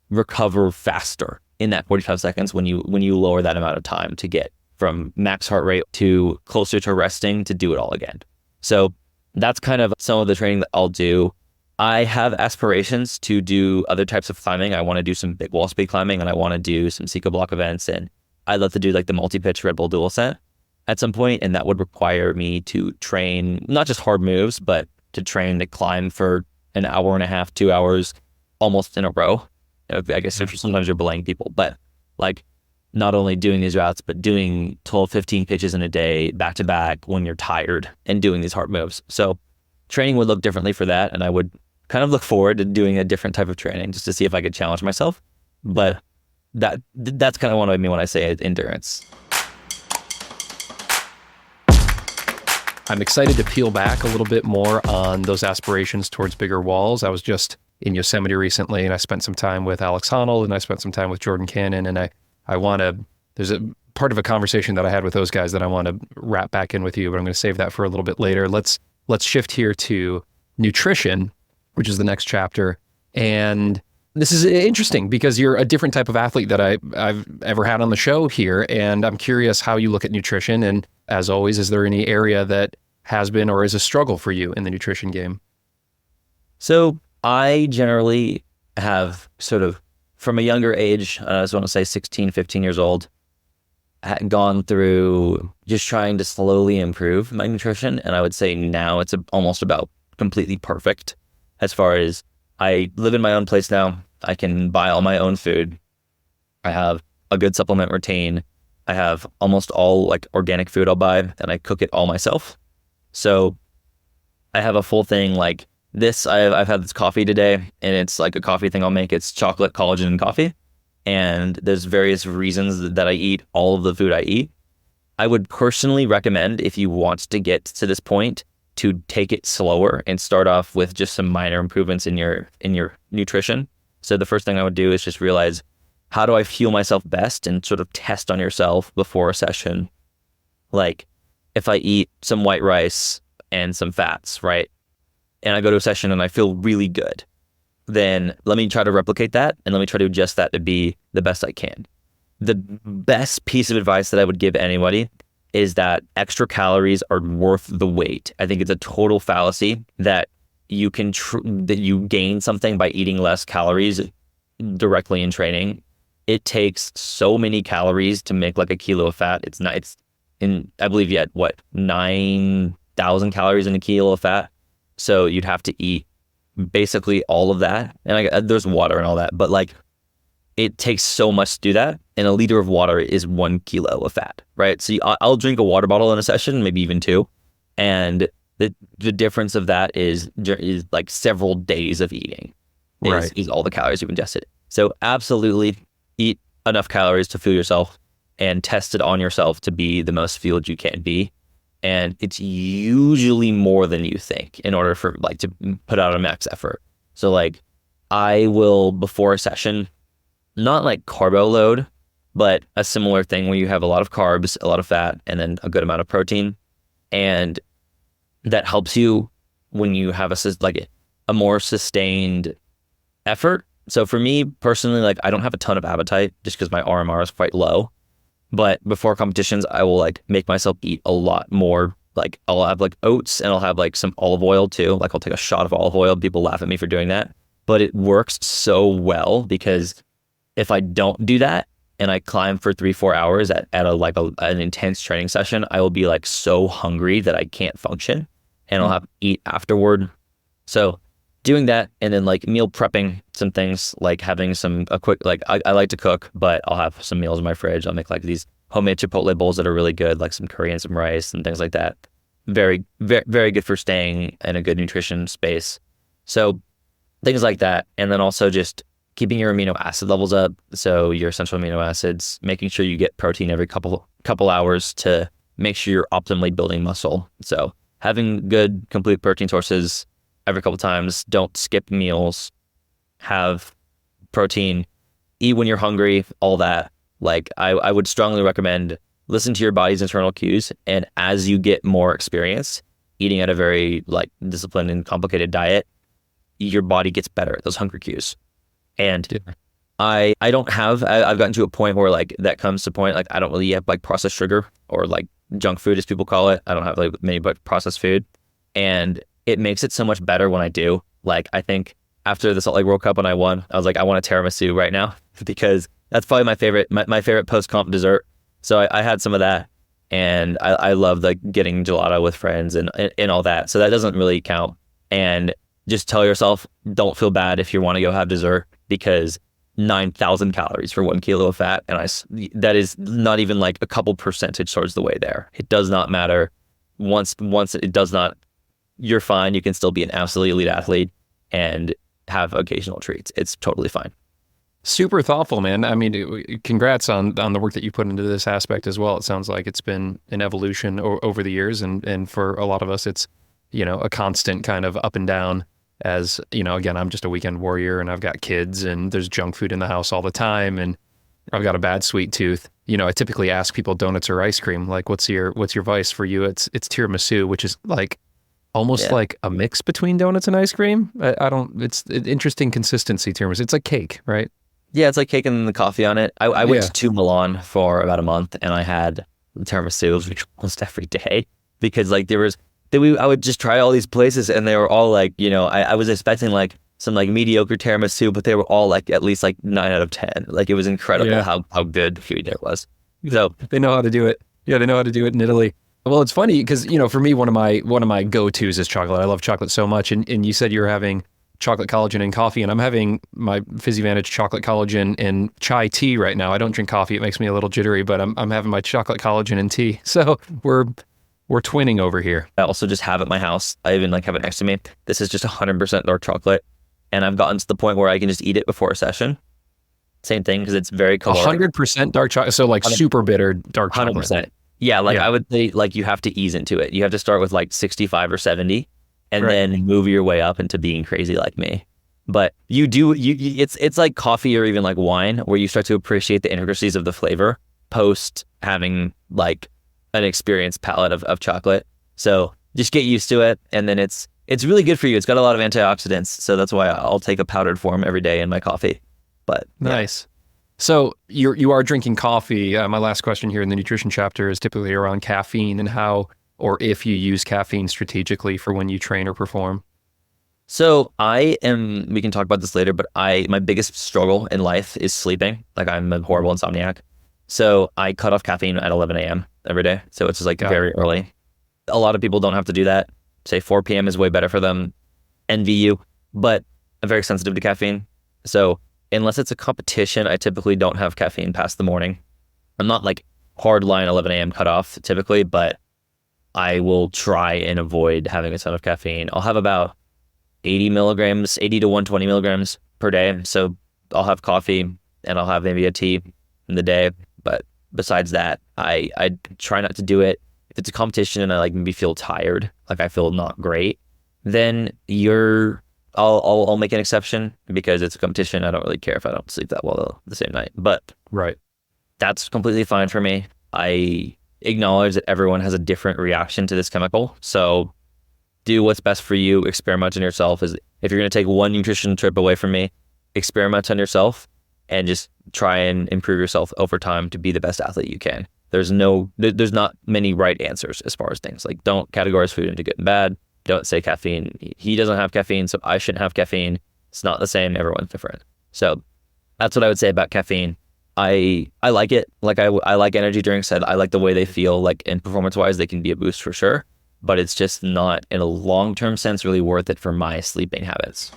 recover faster in that 45 seconds when you lower that amount of time to get from max heart rate to closer to resting to do it all again. So that's kind of some of the training that I'll do. I have aspirations to do other types of climbing. I want to do some big wall speed climbing, and I want to do some Seco block events, and I'd love to do like the multi-pitch Red Bull dual set at some point, and that would require me to train not just hard moves, but to train to climb for an hour and a half, 2 hours, almost in a row. I guess sometimes you're belaying people, but like not only doing these routes, but doing 12, 15 pitches in a day, back to back when you're tired and doing these hard moves. So training would look differently for that. And I would kind of look forward to doing a different type of training just to see if I could challenge myself. But that's kind of what I mean when I say endurance. I'm excited to peel back a little bit more on those aspirations towards bigger walls. I was just in Yosemite recently, and I spent some time with Alex Honnold, and I spent some time with Jordan Cannon, and I want to, there's a part of a conversation that I had with those guys that I want to wrap back in with you, but I'm going to save that for a little bit later. Let's shift here to nutrition, which is the next chapter. And this is interesting because you're a different type of athlete that I've ever had on the show here, and I'm curious how you look at nutrition. And as always, is there any area that has been or is a struggle for you in the nutrition game? So I generally have sort of, from a younger age, I just want to say 16, 15 years old, had gone through just trying to slowly improve my nutrition. And I would say now it's almost about completely perfect as far as I live in my own place now. I can buy all my own food. I have a good supplement routine. I have almost all like organic food I'll buy, and I cook it all myself. So I have a full thing like this. I've had this coffee today, and it's like a coffee thing I'll make. It's chocolate, collagen, and coffee. And there's various reasons that I eat all of the food I eat. I would personally recommend, if you want to get to this point, to take it slower and start off with just some minor improvements in your nutrition. So the first thing I would do is just realize, how do I fuel myself best, and sort of test on yourself before a session. Like if I eat some white rice and some fats, right? And I go to a session and I feel really good, then let me try to replicate that, and let me try to adjust that to be the best I can. The best piece of advice that I would give anybody is that extra calories are worth the wait. I think it's a total fallacy that you can that you gain something by eating less calories directly in training. It takes so many calories to make like a kilo of fat. It's I believe you had 9,000 calories in a kilo of fat. So you'd have to eat basically all of that. And there's water and all that, but like it takes so much to do that. And a liter of water is 1 kilo of fat, right? So I'll drink a water bottle in a session, maybe even 2. And the difference of that is like several days of eating is all the calories you've ingested. So absolutely eat enough calories to fuel yourself and test it on yourself to be the most fueled you can be. And it's usually more than you think in order for like to put out a max effort. So like I will, before a session, not like carbo load, but a similar thing where you have a lot of carbs, a lot of fat, and then a good amount of protein. And that helps you when you have a more sustained effort. So for me personally, like I don't have a ton of appetite just because my RMR is quite low. But before competitions, I will like make myself eat a lot more. Like I'll have like oats and I'll have like some olive oil too. Like I'll take a shot of olive oil. People laugh at me for doing that, but it works so well because if I don't do that and I climb for 3-4 hours at an intense training session, I will be like so hungry that I can't function and I'll have to eat afterward. So doing that and then like meal prepping some things, like having a quick, like I like to cook, but I'll have some meals in my fridge. I'll make like these homemade Chipotle bowls that are really good, like some curry and some rice and things like that. Very, very, very good for staying in a good nutrition space. So things like that. And then also just keeping your amino acid levels up. So your essential amino acids, making sure you get protein every couple hours to make sure you're optimally building muscle. So having good complete protein sources every couple times, don't skip meals, have protein, eat when you're hungry, all that. Like I would strongly recommend listen to your body's internal cues. And as you get more experience eating at a very like disciplined and complicated diet, your body gets better at those hunger cues. And I've gotten to a point where like that comes to point, like I don't really have like processed sugar or like junk food as people call it. I don't have like many but processed food. And it makes it so much better when I do. Like I think after the Salt Lake World Cup when I won, I was like, I want a tiramisu right now because that's probably my favorite post-comp dessert. So I had some of that and I love like getting gelato with friends and all that. So that doesn't really count. And just tell yourself, don't feel bad if you want to go have dessert because 9,000 calories for 1 kilo of fat. And that is not even like a couple percentage towards the way there. It does not matter. Once it does not, you're fine. You can still be an absolutely elite athlete and have occasional treats. It's totally fine. Super thoughtful, man. I mean, congrats on the work that you put into this aspect as well. It sounds like it's been an evolution over the years. And for a lot of us, it's, a constant kind of up and down as, again, I'm just a weekend warrior and I've got kids and there's junk food in the house all the time. And I've got a bad sweet tooth. I typically ask people donuts or ice cream. Like, what's your vice? For you? It's tiramisu, which is like almost like a mix between donuts and ice cream. It's an interesting consistency tiramisu. It's like cake, right? Yeah, it's like cake and the coffee on it. I went to Milan for about a month and I had tiramisu almost every day because like I would just try all these places and they were all like, I was expecting like some like mediocre tiramisu, but they were all like at least like 9 out of 10. Like it was incredible how good the food there was. So they know how to do it. Yeah, they know how to do it in Italy. Well, it's funny because, for me, one of my go-tos is chocolate. I love chocolate so much. And you said you're having chocolate collagen and coffee, and I'm having my PhysiVantage chocolate collagen and chai tea right now. I don't drink coffee. It makes me a little jittery, but I'm having my chocolate collagen and tea. So we're twinning over here. I also just have at my house. I even like have it next to me. This is just 100% dark chocolate. And I've gotten to the point where I can just eat it before a session. Same thing because it's very caloric. 100% dark chocolate. So like super bitter dark chocolate. 100%. Yeah, I would say like you have to ease into it. You have to start with like 65 or 70 and then move your way up into being crazy like me. But it's like coffee or even like wine where you start to appreciate the intricacies of the flavor post having like an experienced palate of chocolate. So just get used to it. And then it's really good for you. It's got a lot of antioxidants. So that's why I'll take a powdered form every day in my coffee. But nice. So you are drinking coffee. My last question here in the nutrition chapter is typically around caffeine and how or if you use caffeine strategically for when you train or perform. So we can talk about this later, but my biggest struggle in life is sleeping. Like I'm a horrible insomniac. So I cut off caffeine at 11 a.m. every day. So it's just like very early. A lot of people don't have to do that. Say 4 p.m. is way better for them. Envy you, but I'm very sensitive to caffeine. So unless it's a competition, I typically don't have caffeine past the morning. I'm not like hard line 11 a.m. cutoff typically, but I will try and avoid having a ton of caffeine. I'll have about 80 milligrams, 80 to 120 milligrams per day. So I'll have coffee and I'll have maybe a tea in the day. But besides that, I try not to do it. If it's a competition and I like maybe feel tired, like I feel not great, then I'll make an exception because it's a competition. I don't really care if I don't sleep that well the same night. But Right. that's completely fine for me. I acknowledge that everyone has a different reaction to this chemical. So do what's best for you. Experiment on yourself. If you're going to take one nutrition trip away from me, experiment on yourself and just try and improve yourself over time to be the best athlete you can. There's not many right answers as far as things. Like, don't categorize food into good and bad. Don't say caffeine. He doesn't have caffeine, so I shouldn't have caffeine. It's not the same. Everyone's different. So that's what I would say about caffeine. I like it. Like I like energy drinks. I like the way they feel. Like, and performance-wise, they can be a boost for sure. But it's just not, in a long-term sense, really worth it for my sleeping habits.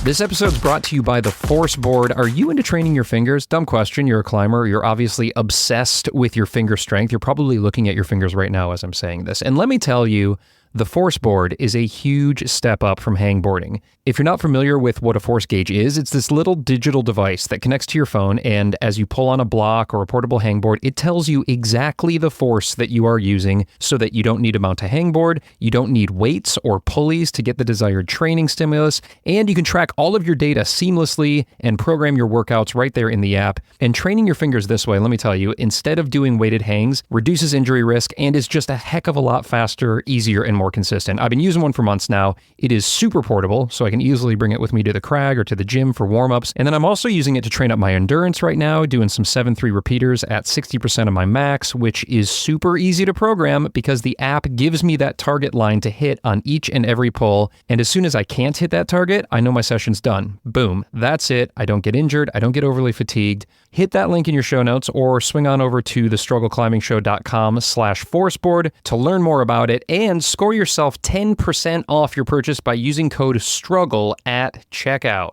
This episode's brought to you by the Force Board. Are you into training your fingers? Dumb question. You're a climber. You're obviously obsessed with your finger strength. You're probably looking at your fingers right now as I'm saying this. And let me tell you, the Force Board is a huge step up from hangboarding. If you're not familiar with what a force gauge is, it's this little digital device that connects to your phone, and as you pull on a block or a portable hangboard, it tells you exactly the force that you are using so that you don't need to mount a hangboard, you don't need weights or pulleys to get the desired training stimulus, and you can track all of your data seamlessly and program your workouts right there in the app. And training your fingers this way, let me tell you, instead of doing weighted hangs, reduces injury risk and is just a heck of a lot faster, easier, and more consistent. I've been using one for months now. It is super portable, so I can easily bring it with me to the crag or to the gym for warm-ups. And then I'm also using it to train up my endurance right now, doing some 7-3 repeaters at 60% of my max, which is super easy to program because the app gives me that target line to hit on each and every pull. And as soon as I can't hit that target, I know my session's done. Boom. That's it. I don't get injured. I don't get overly fatigued. Hit that link in your show notes or swing on over to thestruggleclimbingshow.com/forceboard to learn more about it and score yourself 10% off your purchase by using code STRUGGLE at checkout.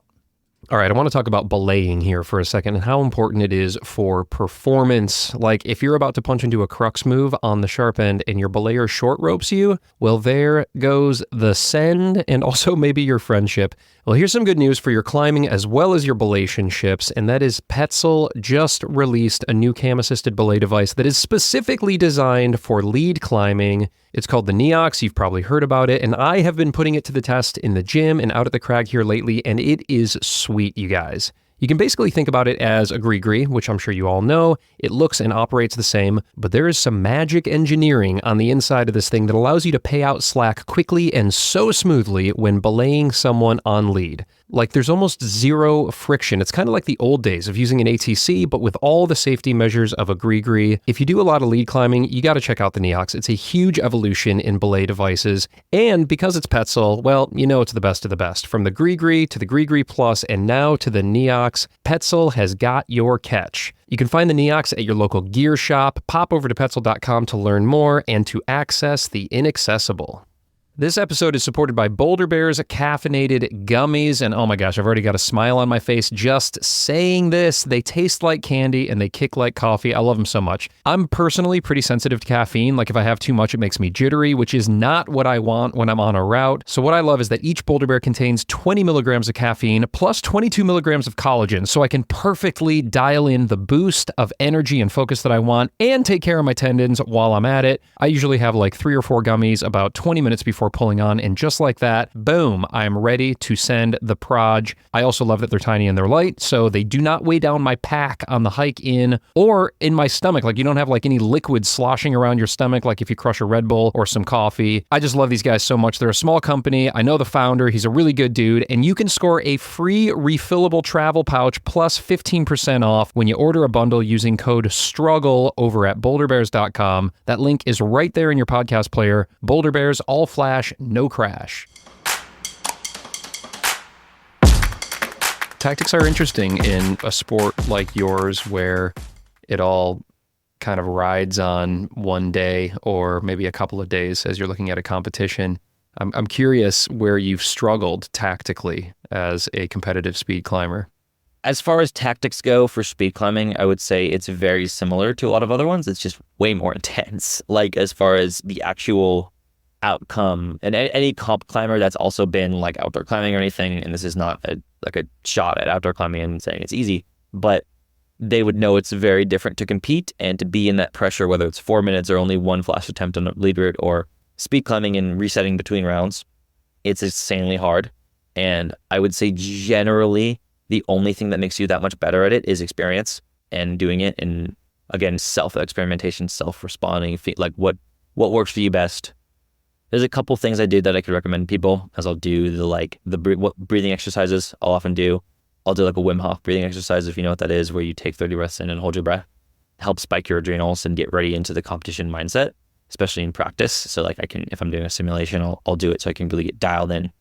All right, I want to talk about belaying here for a second and how important it is for performance. Like, if you're about to punch into a crux move on the sharp end and your belayer short ropes you, well, there goes the send and also maybe your friendship. Well, here's some good news for your climbing as well as your belationships, and that is Petzl just released a new cam-assisted belay device that is specifically designed for lead climbing. It's called the NEOX. You've probably heard about it, and I have been putting it to the test in the gym and out at the crag here lately, and it is sweet, you guys. You can basically think about it as a gree-gree, which I'm sure you all know. It looks and operates the same, but there is some magic engineering on the inside of this thing that allows you to pay out slack quickly and so smoothly when belaying someone on lead. Like, there's almost zero friction. It's kind of like the old days of using an ATC, but with all the safety measures of a gree-gree. If you do a lot of lead climbing, you got to check out the NEOX. It's a huge evolution in belay devices. And because it's Petzl, well, you know it's the best of the best. From the gree-gree to the gree-gree plus and now to the NEOX, Petzl has got your catch. You can find the NEOX at your local gear shop. Pop over to petzl.com to learn more and to access the inaccessible. This episode is supported by Boulder Bear's caffeinated gummies, and oh my gosh, I've already got a smile on my face just saying this. They taste like candy and they kick like coffee. I love them so much. I'm personally pretty sensitive to caffeine. Like, if I have too much, it makes me jittery, which is not what I want when I'm on a route. So what I love is that each Boulder Bear contains 20 milligrams of caffeine plus 22 milligrams of collagen, so I can perfectly dial in the boost of energy and focus that I want and take care of my tendons while I'm at it. I usually have like 3 or 4 gummies about 20 minutes before pulling on, and just like that, boom, I'm ready to send the proj. I also love that they're tiny and they're light, so they do not weigh down my pack on the hike in or in my stomach. Like, you don't have like any liquid sloshing around your stomach like if you crush a Red Bull or some coffee. I just love these guys so much. They're a small company. I know the founder. He's a really good dude, and you can score a free refillable travel pouch plus 15% off when you order a bundle using code STRUGGLE over at boulderbears.com. That link is right there in your podcast player. Boulder Bears, all flash, no crash. Tactics are interesting in a sport like yours where it all kind of rides on one day or maybe a couple of days as you're looking at a competition. I'm curious where you've struggled tactically as a competitive speed climber. as far as tactics go for speed climbing, I would say it's very similar to a lot of other ones. It's just way more intense. Like as far as the actual outcome, and any comp climber that's also been like outdoor climbing or anything, and this is not like a shot at outdoor climbing and saying it's easy, but they would know it's very different to compete and to be in that pressure, whether it's 4 minutes or only one flash attempt on a lead route or speed climbing and resetting between rounds. It's insanely hard. And I would say generally the only thing that makes you that much better at it is experience and doing it. And again, self-experimentation, self-responding, like what works for you best. There's a couple things I do that I could recommend people, as I'll do what breathing exercises I'll often do. I'll do like a Wim Hof breathing exercise, if you know what that is, where you take 30 breaths in and hold your breath. Help spike your adrenals and get ready into the competition mindset, especially in practice. So like if I'm doing a simulation, I'll do it so I can really get dialed in.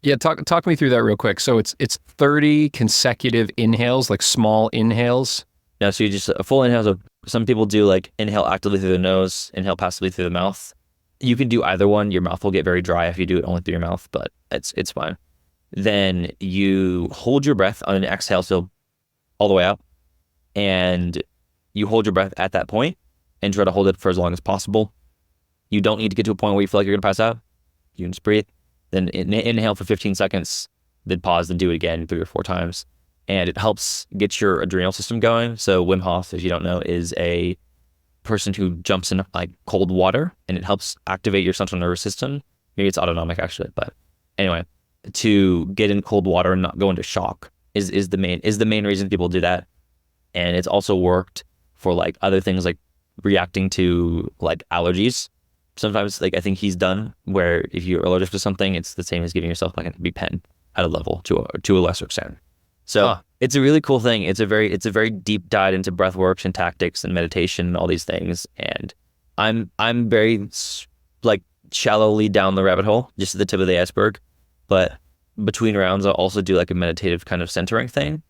Yeah, talk me through that real quick. So it's 30 consecutive inhales, like small inhales. No, so you just a full inhale. So some people do like inhale actively through the nose, inhale passively through the mouth. You can do either one. Your mouth will get very dry if you do it only through your mouth, but it's fine. Then you hold your breath on an exhale, so all the way out, and you hold your breath at that point and try to hold it for as long as possible. You don't need to get to a point where you feel like you're going to pass out. You can just breathe. Then inhale for 15 seconds, then pause, then do it again 3 or 4 times. And it helps get your adrenal system going. So Wim Hof, if you don't know, is a person who jumps in like cold water, and it helps activate your central nervous system. Maybe it's autonomic actually, but anyway, to get in cold water and not go into shock is the main reason people do that. And it's also worked for like other things like reacting to like allergies. Sometimes like I think he's done where if you're allergic to something, it's the same as giving yourself like an EpiPen at a level to a lesser extent. So It's a really cool thing. It's a very deep dive into breath works and tactics and meditation and all these things. And I'm very like shallowly down the rabbit hole, just at the tip of the iceberg. But between rounds, I'll also do like a meditative kind of centering thing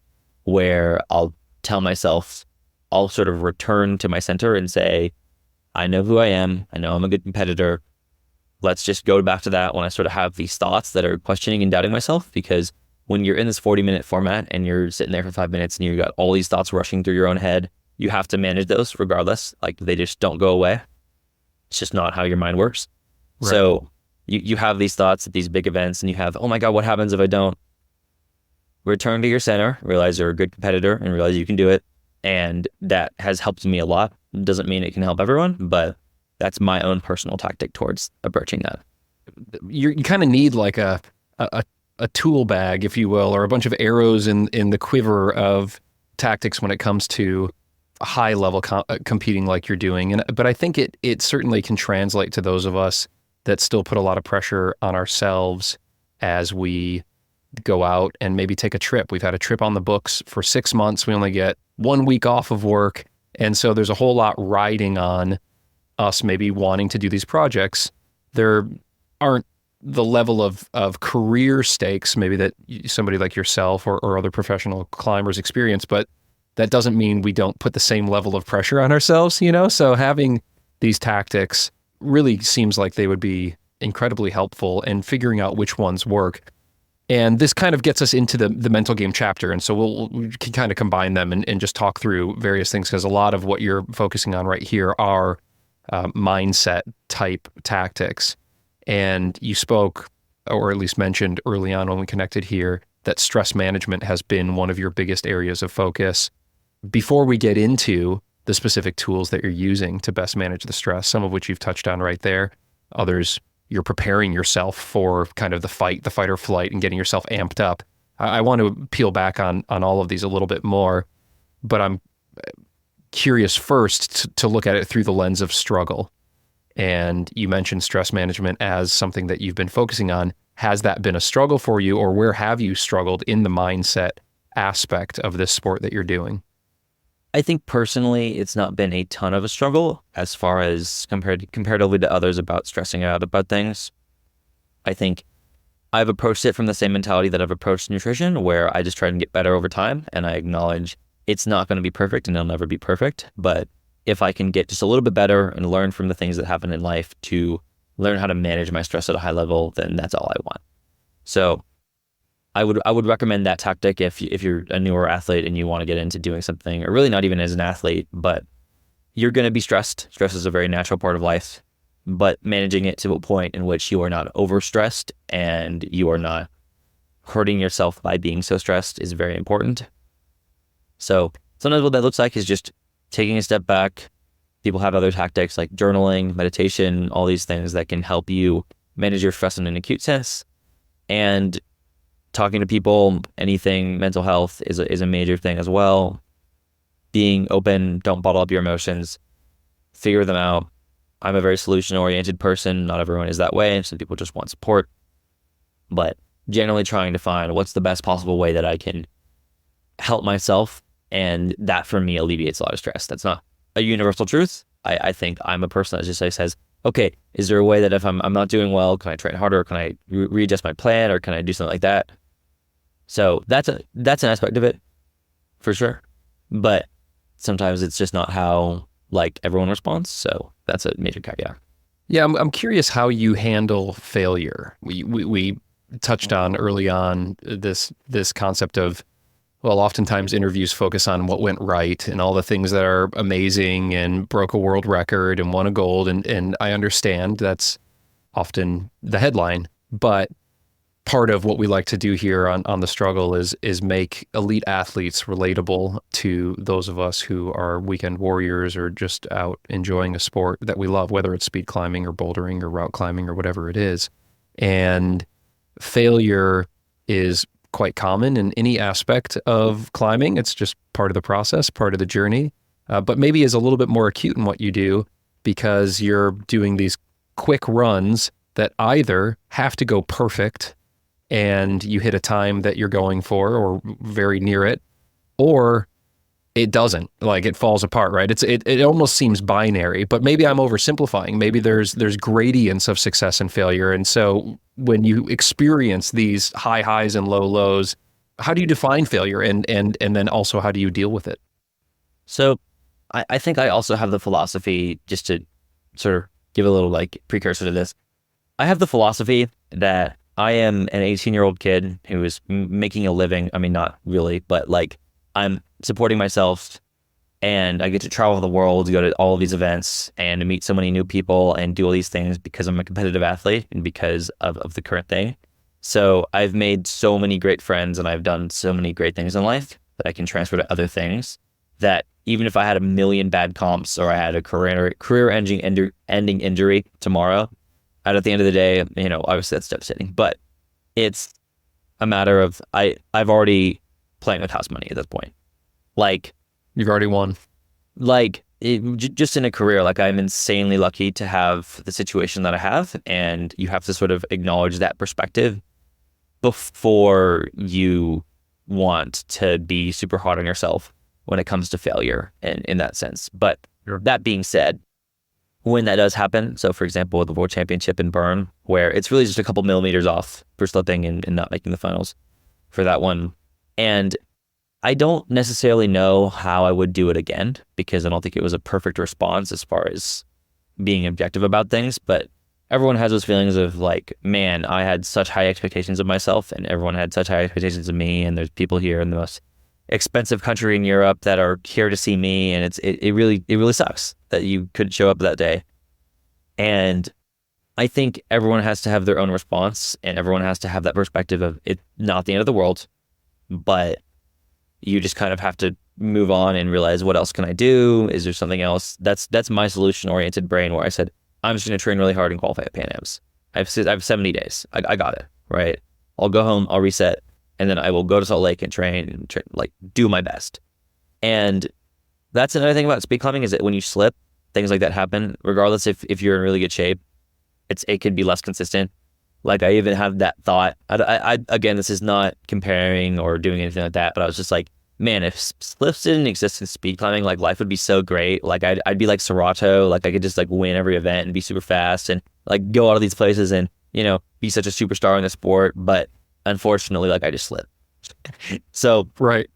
where I'll tell myself, I'll sort of return to my center and say, I know who I am. I know I'm a good competitor. Let's just go back to that when I sort of have these thoughts that are questioning and doubting myself, because when you're in this 40-minute format and you're sitting there for 5 minutes and you've got all these thoughts rushing through your own head, you have to manage those regardless. Like they just don't go away. It's just not how your mind works. Right. So you have these thoughts at these big events and you have, oh my God, what happens if I don't? Return to your center, realize you're a good competitor and realize you can do it. And that has helped me a lot. Doesn't mean it can help everyone, but that's my own personal tactic towards approaching that. You kind of need like a tool bag, if you will, or a bunch of arrows in the quiver of tactics when it comes to high level competing like you're doing. But I think it certainly can translate to those of us that still put a lot of pressure on ourselves as we go out and maybe take a trip. We've had a trip on the books for 6 months. We only get 1 week off of work. And so there's a whole lot riding on us maybe wanting to do these projects. There aren't the level of career stakes maybe that somebody like yourself or other professional climbers experience, but that doesn't mean we don't put the same level of pressure on ourselves, you know? So having these tactics really seems like they would be incredibly helpful in figuring out which ones work. And this kind of gets us into the mental game chapter. And so we can kind of combine them and just talk through various things, because a lot of what you're focusing on right here are mindset type tactics. And you spoke, or at least mentioned early on when we connected here, that stress management has been one of your biggest areas of focus. Before we get into the specific tools that you're using to best manage the stress, some of which you've touched on right there, others you're preparing yourself for kind of the fight or flight and getting yourself amped up. I want to peel back on all of these a little bit more, but I'm curious first to look at it through the lens of struggle. And you mentioned stress management as something that you've been focusing on. Has that been a struggle for you, or where have you struggled in the mindset aspect of this sport that you're doing? I think personally, it's not been a ton of a struggle as far as comparatively to others about stressing out about things. I think I've approached it from the same mentality that I've approached nutrition, where I just try and get better over time. And I acknowledge it's not going to be perfect and it'll never be perfect. But if I can get just a little bit better and learn from the things that happen in life to learn how to manage my stress at a high level, then that's all I want. So I would recommend that tactic if you're a newer athlete and you want to get into doing something, or really not even as an athlete, but you're going to be stressed. Stress is a very natural part of life, but managing it to a point in which you are not overstressed and you are not hurting yourself by being so stressed is very important. So sometimes what that looks like is just taking a step back. People have other tactics like journaling, meditation, all these things that can help you manage your stress in an acute sense. And talking to people, anything, mental health is a major thing as well. Being open, don't bottle up your emotions, figure them out. I'm a very solution-oriented person. Not everyone is that way. Some people just want support. But generally trying to find what's the best possible way that I can help myself. And that for me alleviates a lot of stress. That's not a universal truth. I think I'm a person that just says, okay, is there a way that if I'm not doing well, can I train harder? Can I readjust my plan, or can I do something like that? So that's an aspect of it for sure. But sometimes it's just not how like everyone responds. So that's a major caveat. Yeah, I'm curious how you handle failure. We touched on early on this concept of, well, oftentimes interviews focus on what went right and all the things that are amazing and broke a world record and won a gold. And I understand that's often the headline, but part of what we like to do here on The Struggle is make elite athletes relatable to those of us who are weekend warriors or just out enjoying a sport that we love, whether it's speed climbing or bouldering or route climbing or whatever it is. And failure is quite common in any aspect of climbing. It's just part of the process, part of the journey, but maybe is a little bit more acute in what you do because you're doing these quick runs that either have to go perfect and you hit a time that you're going for or very near it, or it doesn't, like it falls apart, right? It almost seems binary, but maybe I'm oversimplifying. Maybe there's gradients of success and failure. And so when you experience these high highs and low lows, how do you define failure? And then also how do you deal with it? So I think I also have the philosophy, just to sort of give a little like precursor to this. I have the philosophy that I am an 18-year-old kid who is making a living. I mean, not really, but like I'm supporting myself and I get to travel the world, go to all of these events and meet so many new people and do all these things because I'm a competitive athlete and because of the current thing. So I've made so many great friends and I've done so many great things in life that I can transfer to other things, that even if I had a million bad comps or I had a career-ending injury tomorrow, at the end of the day, you know, obviously that's devastating, but it's a matter of I've already playing with house money at this point. Like, you've already won. Like just in a career, like I'm insanely lucky to have the situation that I have, and you have to sort of acknowledge that perspective before you want to be super hard on yourself when it comes to failure and in that sense. But Sure. That being said, when that does happen, so for example, with the World Championship in Bern, where it's really just a couple millimeters off for slipping and not making the finals for that one. And I don't necessarily know how I would do it again, because I don't think it was a perfect response as far as being objective about things. But everyone has those feelings of like, man, I had such high expectations of myself and everyone had such high expectations of me. And there's people here in the most expensive country in Europe that are here to see me, and it really sucks that you couldn't show up that day. And I think everyone has to have their own response, and everyone has to have that perspective of it not the end of the world, but you just kind of have to move on and realize, what else can I do? Is there something else? That's my solution oriented brain, where I said, I'm just going to train really hard and qualify at Pan Ams. I have 70 days. I got it, right? I'll go home, I'll reset, and then I will go to Salt Lake and train, like do my best. And that's another thing about speed climbing, is that when you slip, things like that happen, regardless if you're in really good shape. It could be less consistent. Like I even have that thought. I again, this is not comparing or doing anything like that, but I was just like, man, if slips didn't exist in speed climbing, like life would be so great. Like I'd be like Serato, like I could just like win every event and be super fast and like go out of these places and, you know, be such a superstar in the sport. But unfortunately, like I just slipped. So Right.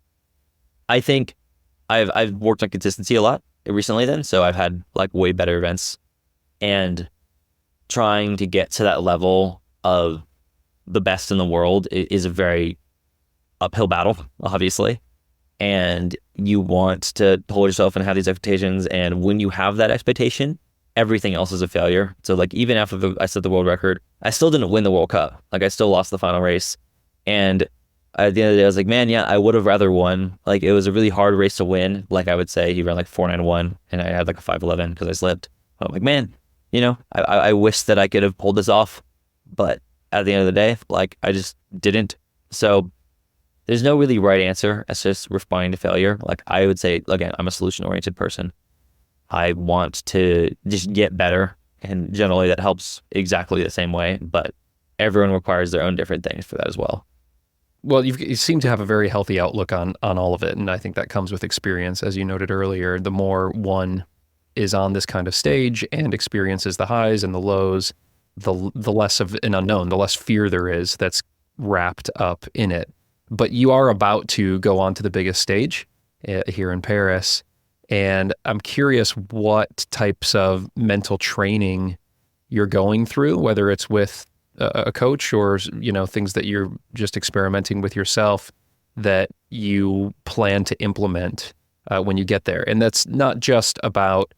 I think I've worked on consistency a lot recently then. So I've had like way better events, and trying to get to that level of the best in the world is a very uphill battle, obviously. And you want to hold yourself and have these expectations. And when you have that expectation, everything else is a failure. So like even after I set the world record, I still didn't win the World Cup. Like I still lost the final race. And at the end of the day, I was like, man, yeah, I would have rather won. Like it was a really hard race to win. Like I would say he ran like 4.91 and I had like a 5.11 because I slipped. I'm like, man, I wish that I could have pulled this off. But at the end of the day, like I just didn't. So there's no really right answer. It's just responding to failure. Like I would say, again, I'm a solution-oriented person. I want to just get better. And generally that helps exactly the same way. But everyone requires their own different things for that as well. Well, you seem to have a very healthy outlook on all of it. And I think that comes with experience. As you noted earlier, the more one is on this kind of stage and experiences the highs and the lows, the less of an unknown, the less fear there is that's wrapped up in it. But you are about to go on to the biggest stage here in Paris. And I'm curious what types of mental training you're going through, whether it's with a coach or, things that you're just experimenting with yourself that you plan to implement when you get there. And that's not just about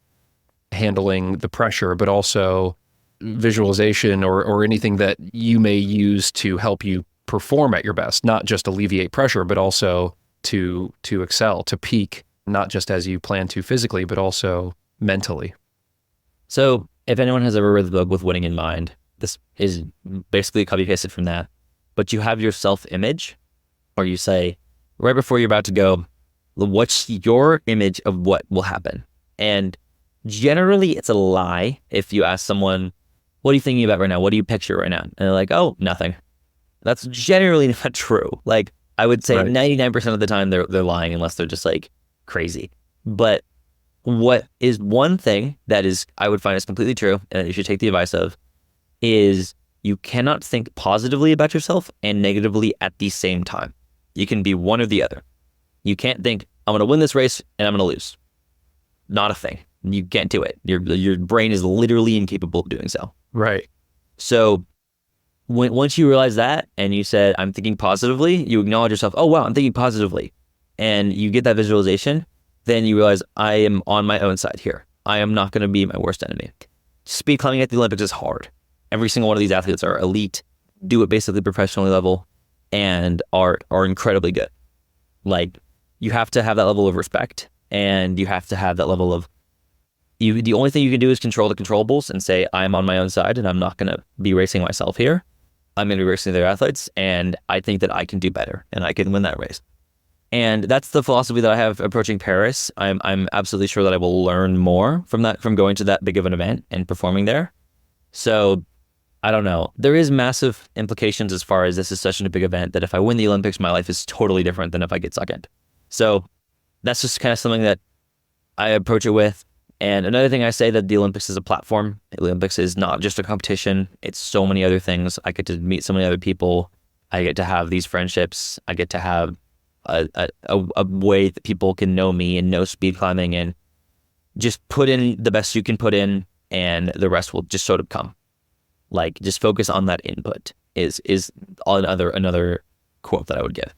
handling the pressure, but also visualization or anything that you may use to help you perform at your best, not just alleviate pressure, but also to excel, to peak, not just as you plan to physically, but also mentally. So if anyone has ever read the book With Winning in Mind, this is basically copy pasted from that. But you have your self-image, or you say, right before you're about to go, what's your image of what will happen? And generally it's a lie if you ask someone, what are you thinking about right now? What do you picture right now? And they're like, oh, nothing. That's generally not true. Like I would say 99% of the time they're lying unless they're just like crazy. But what is one thing that is, I would find is completely true and you should take the advice of, is you cannot think positively about yourself and negatively at the same time. You can be one or the other. You can't think, I'm going to win this race and I'm going to lose. Not a thing. You can't do it. Your brain is literally incapable of doing so. Right. So once you realize that and you said, I'm thinking positively, you acknowledge yourself, oh, wow, I'm thinking positively. And you get that visualization, then you realize I am on my own side here. I am not going to be my worst enemy. Speed climbing at the Olympics is hard. Every single one of these athletes are elite, do it basically professionally level, and are incredibly good. Like you have to have that level of respect, and you have to have that level of the only thing you can do is control the controllables and say, I'm on my own side and I'm not going to be racing myself here. I'm going to be racing their athletes, and I think that I can do better and I can win that race. And that's the philosophy that I have approaching Paris. I'm absolutely sure that I will learn more from that, from going to that big of an event and performing there. So I don't know. There is massive implications as far as this is such a big event that if I win the Olympics, my life is totally different than if I get second. So that's just kind of something that I approach it with. And another thing I say, that the Olympics is a platform. The Olympics is not just a competition. It's so many other things. I get to meet so many other people. I get to have these friendships. I get to have a way that people can know me and know speed climbing, and just put in the best you can put in, and the rest will just sort of come. Like just focus on that input is another quote that I would give.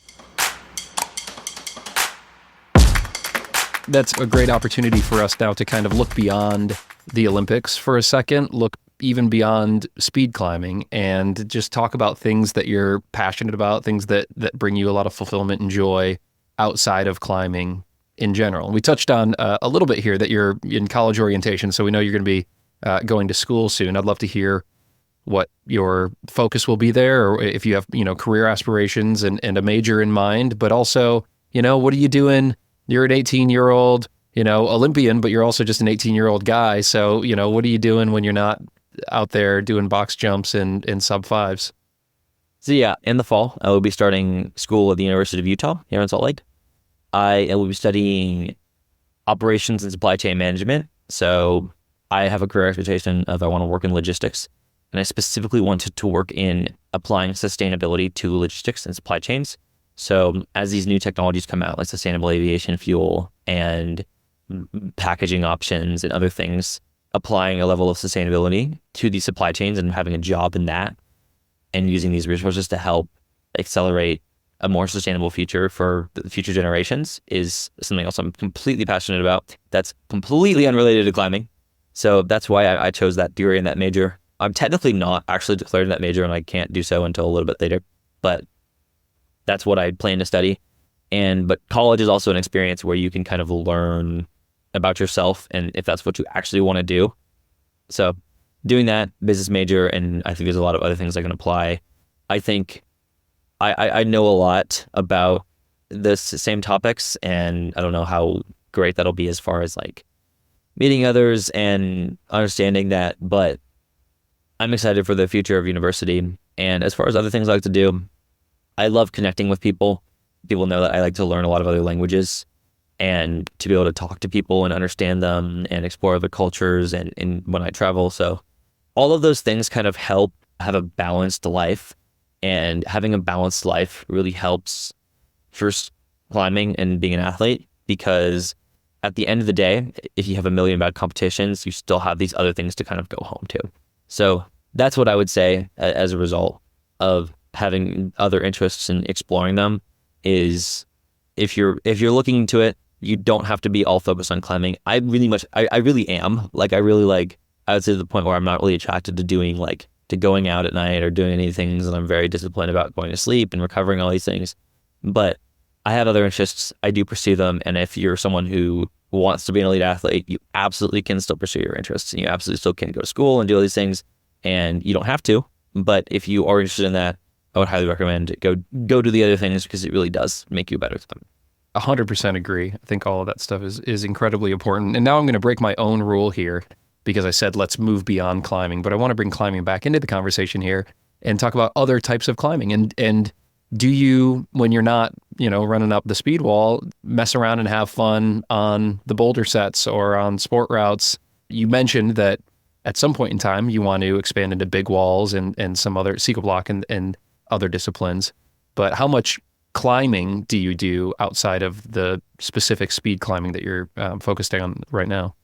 That's a great opportunity for us now to kind of look beyond the Olympics for a second, look even beyond speed climbing, and just talk about things that you're passionate about, things that bring you a lot of fulfillment and joy outside of climbing in general. We touched on a little bit here that you're in college orientation, so we know you're going to be going to school soon. I'd love to hear what your focus will be there, or if you have, career aspirations and a major in mind, but also, what are you doing? You're an 18-year-old, Olympian, but you're also just an 18-year-old guy. So, what are you doing when you're not out there doing box jumps in sub fives? So yeah, in the fall, I will be starting school at the University of Utah here in Salt Lake. I will be studying operations and supply chain management. So I have a career expectation of I want to work in logistics. And I specifically wanted to work in applying sustainability to logistics and supply chains. So as these new technologies come out, like sustainable aviation fuel and packaging options and other things, applying a level of sustainability to these supply chains and having a job in that, and using these resources to help accelerate a more sustainable future for the future generations is something else I'm completely passionate about. That's completely unrelated to climbing. So that's why I chose that degree and that major. I'm technically not actually declared in that major, and I can't do so until a little bit later, but that's what I plan to study. But college is also an experience where you can kind of learn about yourself and if that's what you actually want to do. So doing that, business major, and I think there's a lot of other things I can apply. I think I know a lot about the same topics, and I don't know how great that'll be as far as like meeting others and understanding that, but I'm excited for the future of university. And as far as other things I like to do, I love connecting with people. People know that I like to learn a lot of other languages and to be able to talk to people and understand them and explore other cultures and when I travel. So all of those things kind of help have a balanced life, and having a balanced life really helps first climbing and being an athlete, because at the end of the day, if you have a million bad competitions, you still have these other things to kind of go home to. So that's what I would say as a result of having other interests and exploring them is if you're looking into it, you don't have to be all focused on climbing. I really am. Like, I would say to the point where I'm not really attracted to doing to going out at night or doing any things, and I'm very disciplined about going to sleep and recovering, all these things. But I have other interests. I do pursue them. And if you're someone who wants to be an elite athlete, you absolutely can still pursue your interests, and you absolutely still can go to school and do all these things, and you don't have to. But if you are interested in that, I would highly recommend go do the other things, because it really does make you better. 100% agree. I think all of that stuff is incredibly important. And now I'm going to break my own rule here, because I said let's move beyond climbing, but I want to bring climbing back into the conversation here and talk about other types of climbing. And do you, when you're not, running up the speed wall, mess around and have fun on the boulder sets or on sport routes? You mentioned that at some point in time you want to expand into big walls and some other Sequel block and other disciplines. But how much climbing do you do outside of the specific speed climbing that you're focusing on right now?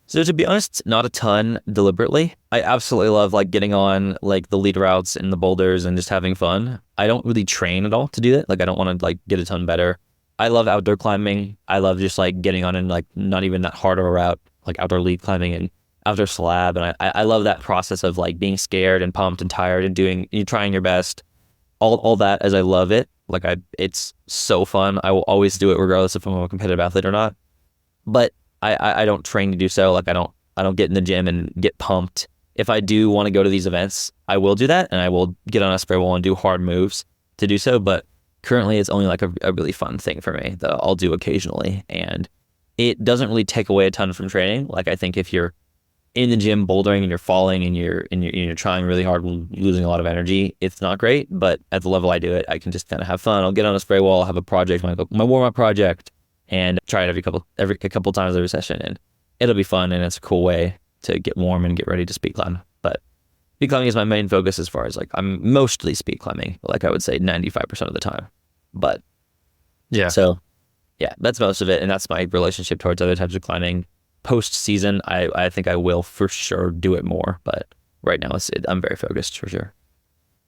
So to be honest, not a ton deliberately. I absolutely love getting on the lead routes and the boulders and just having fun. I don't really train at all to do that. I don't want to get a ton better. I love outdoor climbing. I love just getting on and not even that hard of a route, outdoor lead climbing and outdoor slab. And I love that process of being scared and pumped and tired and trying your best. All that, as I love it. It's so fun. I will always do it regardless if I'm a competitive athlete or not. But I don't train to do so. I don't get in the gym and get pumped. If I do want to go to these events, I will do that, and I will get on a spray wall and do hard moves to do so. But currently, it's only a really fun thing for me that I'll do occasionally, and it doesn't really take away a ton from training. I think if you're in the gym bouldering and you're falling and you're trying really hard and losing a lot of energy, it's not great. But at the level I do it, I can just kind of have fun. I'll get on a spray wall, have a project, my warm-up project, and try it every couple times every session, and it'll be fun, and it's a cool way to get warm and get ready to speed climb. But speed climbing is my main focus as far as I'm mostly speed climbing, I would say 95% of the time. But yeah, so yeah, that's most of it, and that's my relationship towards other types of climbing. Post season, I think I will for sure do it more, but right now I'm very focused for sure.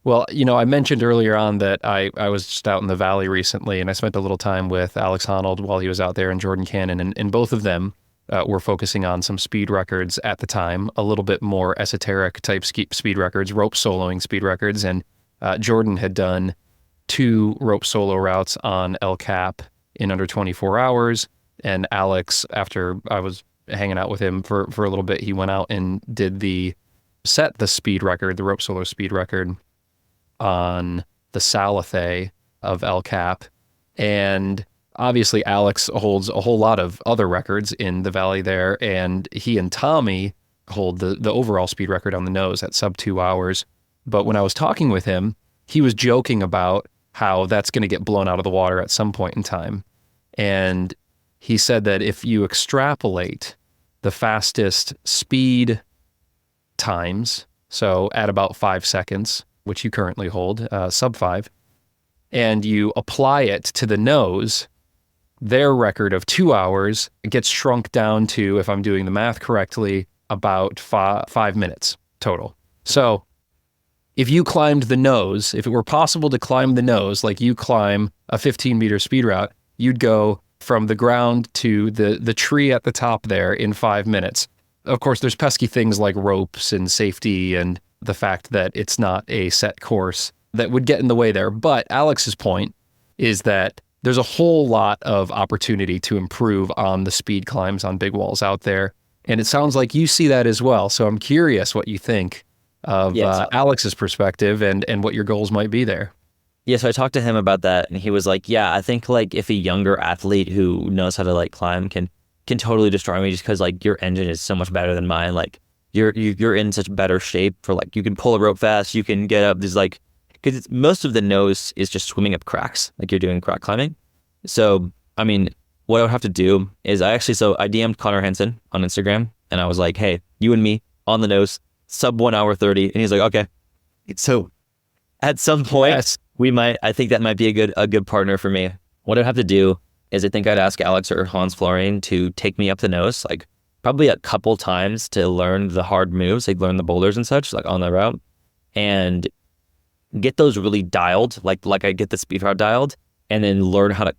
Well, I mentioned earlier on that I was just out in the valley recently, and I spent a little time with Alex Honnold while he was out there, and Jordan Cannon, and both of them were focusing on some speed records at the time, a little bit more esoteric type speed records, rope soloing speed records. And Jordan had done 2 rope solo routes on El Cap in under 24 hours. And Alex, after I was hanging out with him for a little bit, he went out and set the speed record, the rope solo speed record, on the Salathe of El Cap. And obviously Alex holds a whole lot of other records in the valley there, and he and Tommy hold the overall speed record on the nose at sub 2 hours. But when I was talking with him, he was joking about how that's going to get blown out of the water at some point in time. And he said that if you extrapolate the fastest speed times, so at about 5 seconds, which you currently hold, sub 5, and you apply it to the nose, their record of 2 hours gets shrunk down to, if I'm doing the math correctly, about 5 minutes total. So if you climbed the nose, if it were possible to climb the nose, like you climb a 15-meter speed route, you'd go from the ground to the tree at the top there in 5 minutes. Of course, there's pesky things like ropes and safety and the fact that it's not a set course that would get in the way there. But Alex's point is that there's a whole lot of opportunity to improve on the speed climbs on big walls out there. And it sounds like you see that as well. So I'm curious what you think of Alex's perspective and what your goals might be there. Yeah, so I talked to him about that, and he was like, yeah, I think like if a younger athlete who knows how to like climb can totally destroy me just because like your engine is so much better than mine. Like you're in such better shape for like, you can pull a rope fast, you can get up these like, because most of the nose is just swimming up cracks, like you're doing crack climbing. So, I mean, what I would have to do is I DM'd Connor Henson on Instagram, and I was like, hey, you and me on the nose, sub 1 hour 30. And he's like, okay. So at some point I think that might be a good partner for me. What I'd have to do is I think I'd ask Alex or Hans Florian to take me up the nose, like probably a couple times to learn the hard moves, like learn the boulders and such, like on the route, and get those really dialed, like I get the speed route dialed, and then learn how to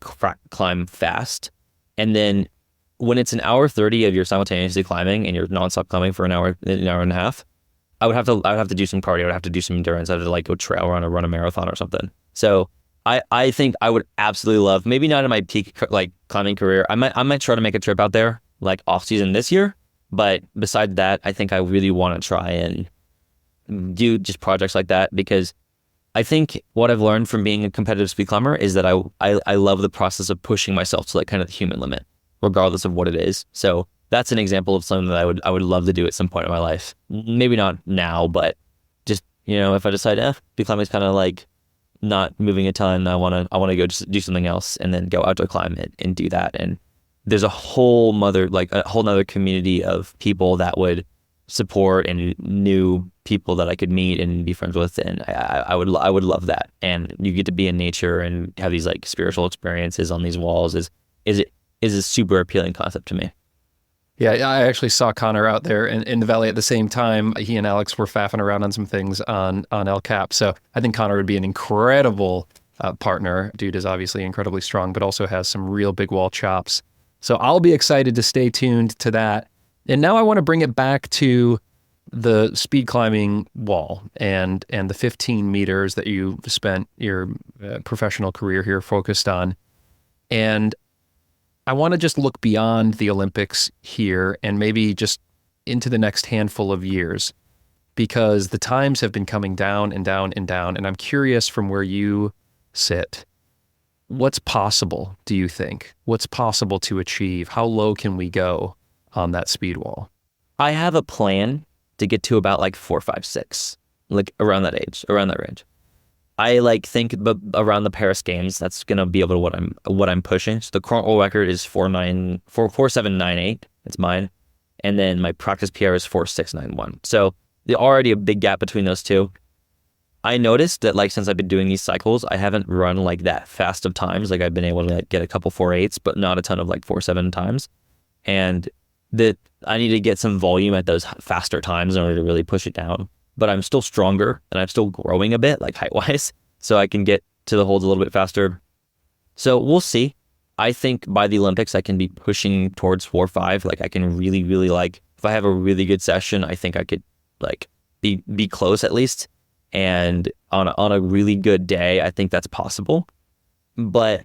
climb fast. And then when it's an hour 30 of you're simultaneously climbing and you're nonstop climbing for an hour and a half, I would have to do some cardio. I would have to do some endurance. I would have to like go trail run or run a marathon or something. So I think I would absolutely love, maybe not in my peak like climbing career. I might try to make a trip out there like off season this year. But besides that, I think I really want to try and do just projects like that, because I think what I've learned from being a competitive speed climber is that I love the process of pushing myself to like kind of the human limit, regardless of what it is. So that's an example of something that I would love to do at some point in my life. Maybe not now, but just, if I decide, speed climbing is kind of like not moving a ton, I want to go just do something else and then go outdoor climb it and do that. And there's a whole nother community of people that would support and new people that I could meet and be friends with, and I would love that. And you get to be in nature and have these like spiritual experiences on these walls is a super appealing concept to me. Yeah, I actually saw Connor out there in the valley at the same time. He and Alex were faffing around on some things on El Cap. So I think Connor would be an incredible partner. Dude is obviously incredibly strong, but also has some real big wall chops. So I'll be excited to stay tuned to that. And now I want to bring it back to the speed climbing wall and the 15 meters that you spent your professional career here focused on. And I want to just look beyond the Olympics here and maybe just into the next handful of years, because the times have been coming down and down and down. And I'm curious, from where you sit, what's possible, do you think? What's possible to achieve? How low can we go on that speed wall? I have a plan to get to about like 4, 5, 6, like around that range. I like think around the Paris Games, that's gonna be able to what I'm pushing. So the current world record is 4.798. It's mine, and then my practice PR is 4.691. So there's already a big gap between those two. I noticed that like since I've been doing these cycles, I haven't run like that fast of times. Like I've been able to like get a couple 4.8s, but not a ton of like 4.7 times, and that I need to get some volume at those faster times in order to really push it down. But I'm still stronger and I'm still growing a bit, like height-wise, so I can get to the holds a little bit faster. So we'll see. I think by the Olympics, I can be pushing towards 4.5. Like I can really, really like, if I have a really good session, I think I could like be close at least. And on a really good day, I think that's possible. But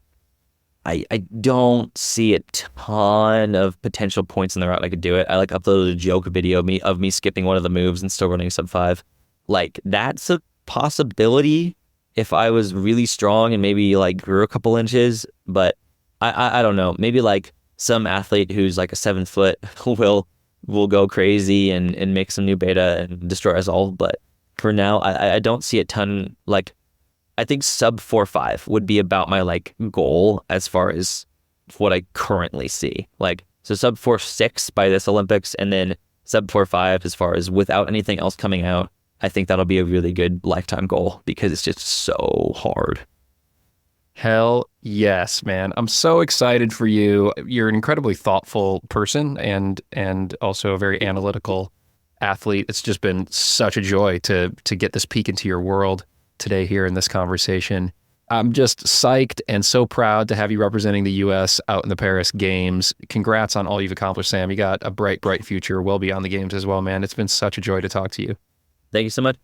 I don't see a ton of potential points in the route I could do it. I like uploaded a joke video of me skipping one of the moves and still running sub 5. Like that's a possibility if I was really strong and maybe like grew a couple inches. But I don't know. Maybe like some athlete who's like a 7 foot will go crazy and make some new beta and destroy us all. But for now, I don't see a ton. Like I think sub 4.5 would be about my like goal as far as what I currently see. Like, so sub 4.6 by this Olympics, and then sub 4.5 as far as without anything else coming out. I think that'll be a really good lifetime goal because it's just so hard. Hell yes, man. I'm so excited for you. You're an incredibly thoughtful person and also a very analytical athlete. It's just been such a joy to get this peek into your world today here in this conversation. I'm just psyched and so proud to have you representing the U.S. out in the Paris Games. Congrats on all you've accomplished, Sam. You got a bright, bright future well beyond the Games as well, man. It's been such a joy to talk to you. Thank you so much.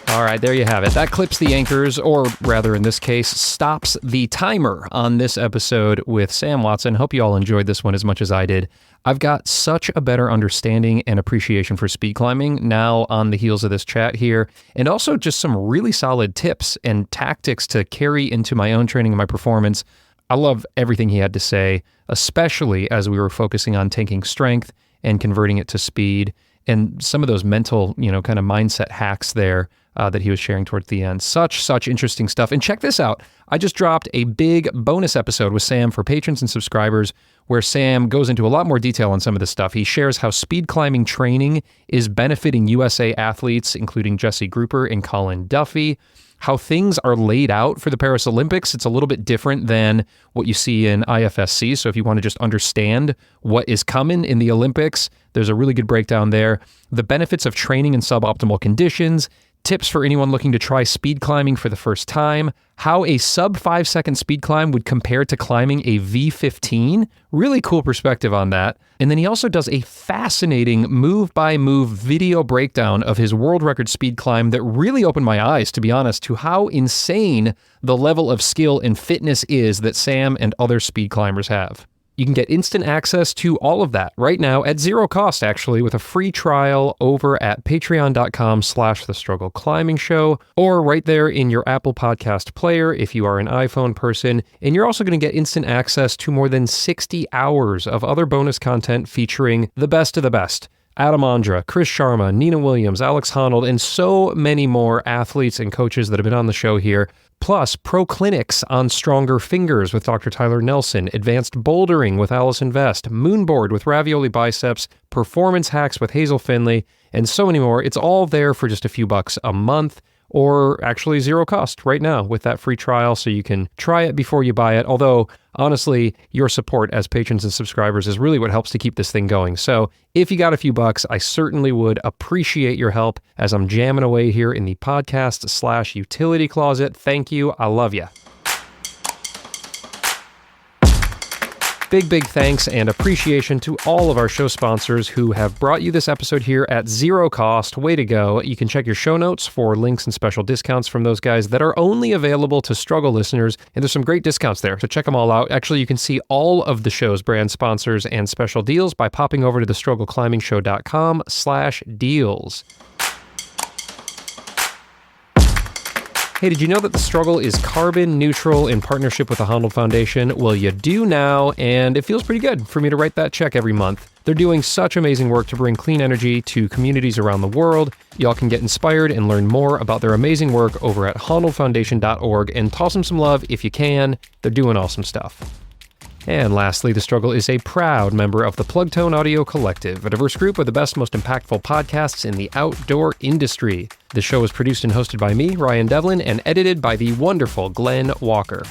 All right, there you have it. That clips the anchors, or rather in this case, stops the timer on this episode with Sam Watson. Hope you all enjoyed this one as much as I did. I've got such a better understanding and appreciation for speed climbing now on the heels of this chat here, and also just some really solid tips and tactics to carry into my own training and my performance. I love everything he had to say, especially as we were focusing on taking strength and converting it to speed, and some of those mental, kind of mindset hacks there that he was sharing towards the end. Such interesting stuff. And check this out. I just dropped a big bonus episode with Sam for patrons and subscribers where Sam goes into a lot more detail on some of this stuff. He shares how speed climbing training is benefiting USA athletes, including Jesse Grouper and Colin Duffy, how things are laid out for the Paris Olympics. It's a little bit different than what you see in IFSC. So if you want to just understand what is coming in the Olympics, there's a really good breakdown there. The benefits of training in suboptimal conditions, tips for anyone looking to try speed climbing for the first time, how a sub 5-second speed climb would compare to climbing a V15. Really cool perspective on that. And then he also does a fascinating move-by-move video breakdown of his world record speed climb that really opened my eyes, to be honest, to how insane the level of skill and fitness is that Sam and other speed climbers have. You can get instant access to all of that right now at zero cost, actually, with a free trial over at patreon.com/thestruggleclimbing-show, or right there in your Apple Podcast player if you are an iPhone person. And you're also going to get instant access to more than 60 hours of other bonus content featuring the best of the best. Adam Ondra, Chris Sharma, Nina Williams, Alex Honnold, and so many more athletes and coaches that have been on the show here. Plus, pro clinics on stronger fingers with Dr. Tyler Nelson, advanced bouldering with Allison Vest, moonboard with Ravioli Biceps, performance hacks with Hazel Finley, and so many more. It's all there for just a few bucks a month, or actually zero cost right now with that free trial, so you can try it before you buy it. Although, honestly, your support as patrons and subscribers is really what helps to keep this thing going. So if you got a few bucks, I certainly would appreciate your help as I'm jamming away here in the podcast/utility closet. Thank you. I love you. Big thanks and appreciation to all of our show sponsors who have brought you this episode here at zero cost. Way to go. You can check your show notes for links and special discounts from those guys that are only available to Struggle listeners, and there's some great discounts there, so check them all out. Actually, you can see all of the show's brand sponsors and special deals by popping over to thestruggleclimbingshow.com/deals. Hey, did you know that The Struggle is carbon neutral in partnership with the Honnold Foundation? Well, you do now, and it feels pretty good for me to write that check every month. They're doing such amazing work to bring clean energy to communities around the world. Y'all can get inspired and learn more about their amazing work over at honnoldfoundation.org, and toss them some love if you can. They're doing awesome stuff. And lastly, The Struggle is a proud member of the Plugtone Audio Collective, a diverse group of the best, most impactful podcasts in the outdoor industry. The show is produced and hosted by me, Ryan Devlin, and edited by the wonderful Glen Walker.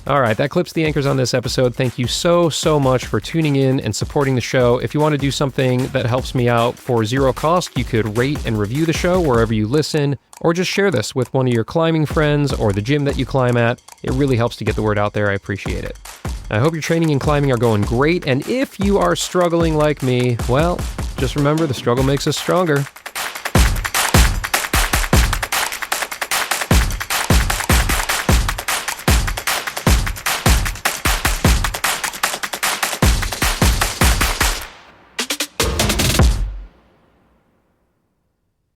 All right, that clips the anchors on this episode. Thank you so much for tuning in and supporting the show. If you want to do something that helps me out for zero cost, you could rate and review the show wherever you listen, or just share this with one of your climbing friends or the gym that you climb at. It really helps to get the word out there. I appreciate it. I hope your training and climbing are going great, and if you are struggling like me, well, just remember the struggle makes us stronger.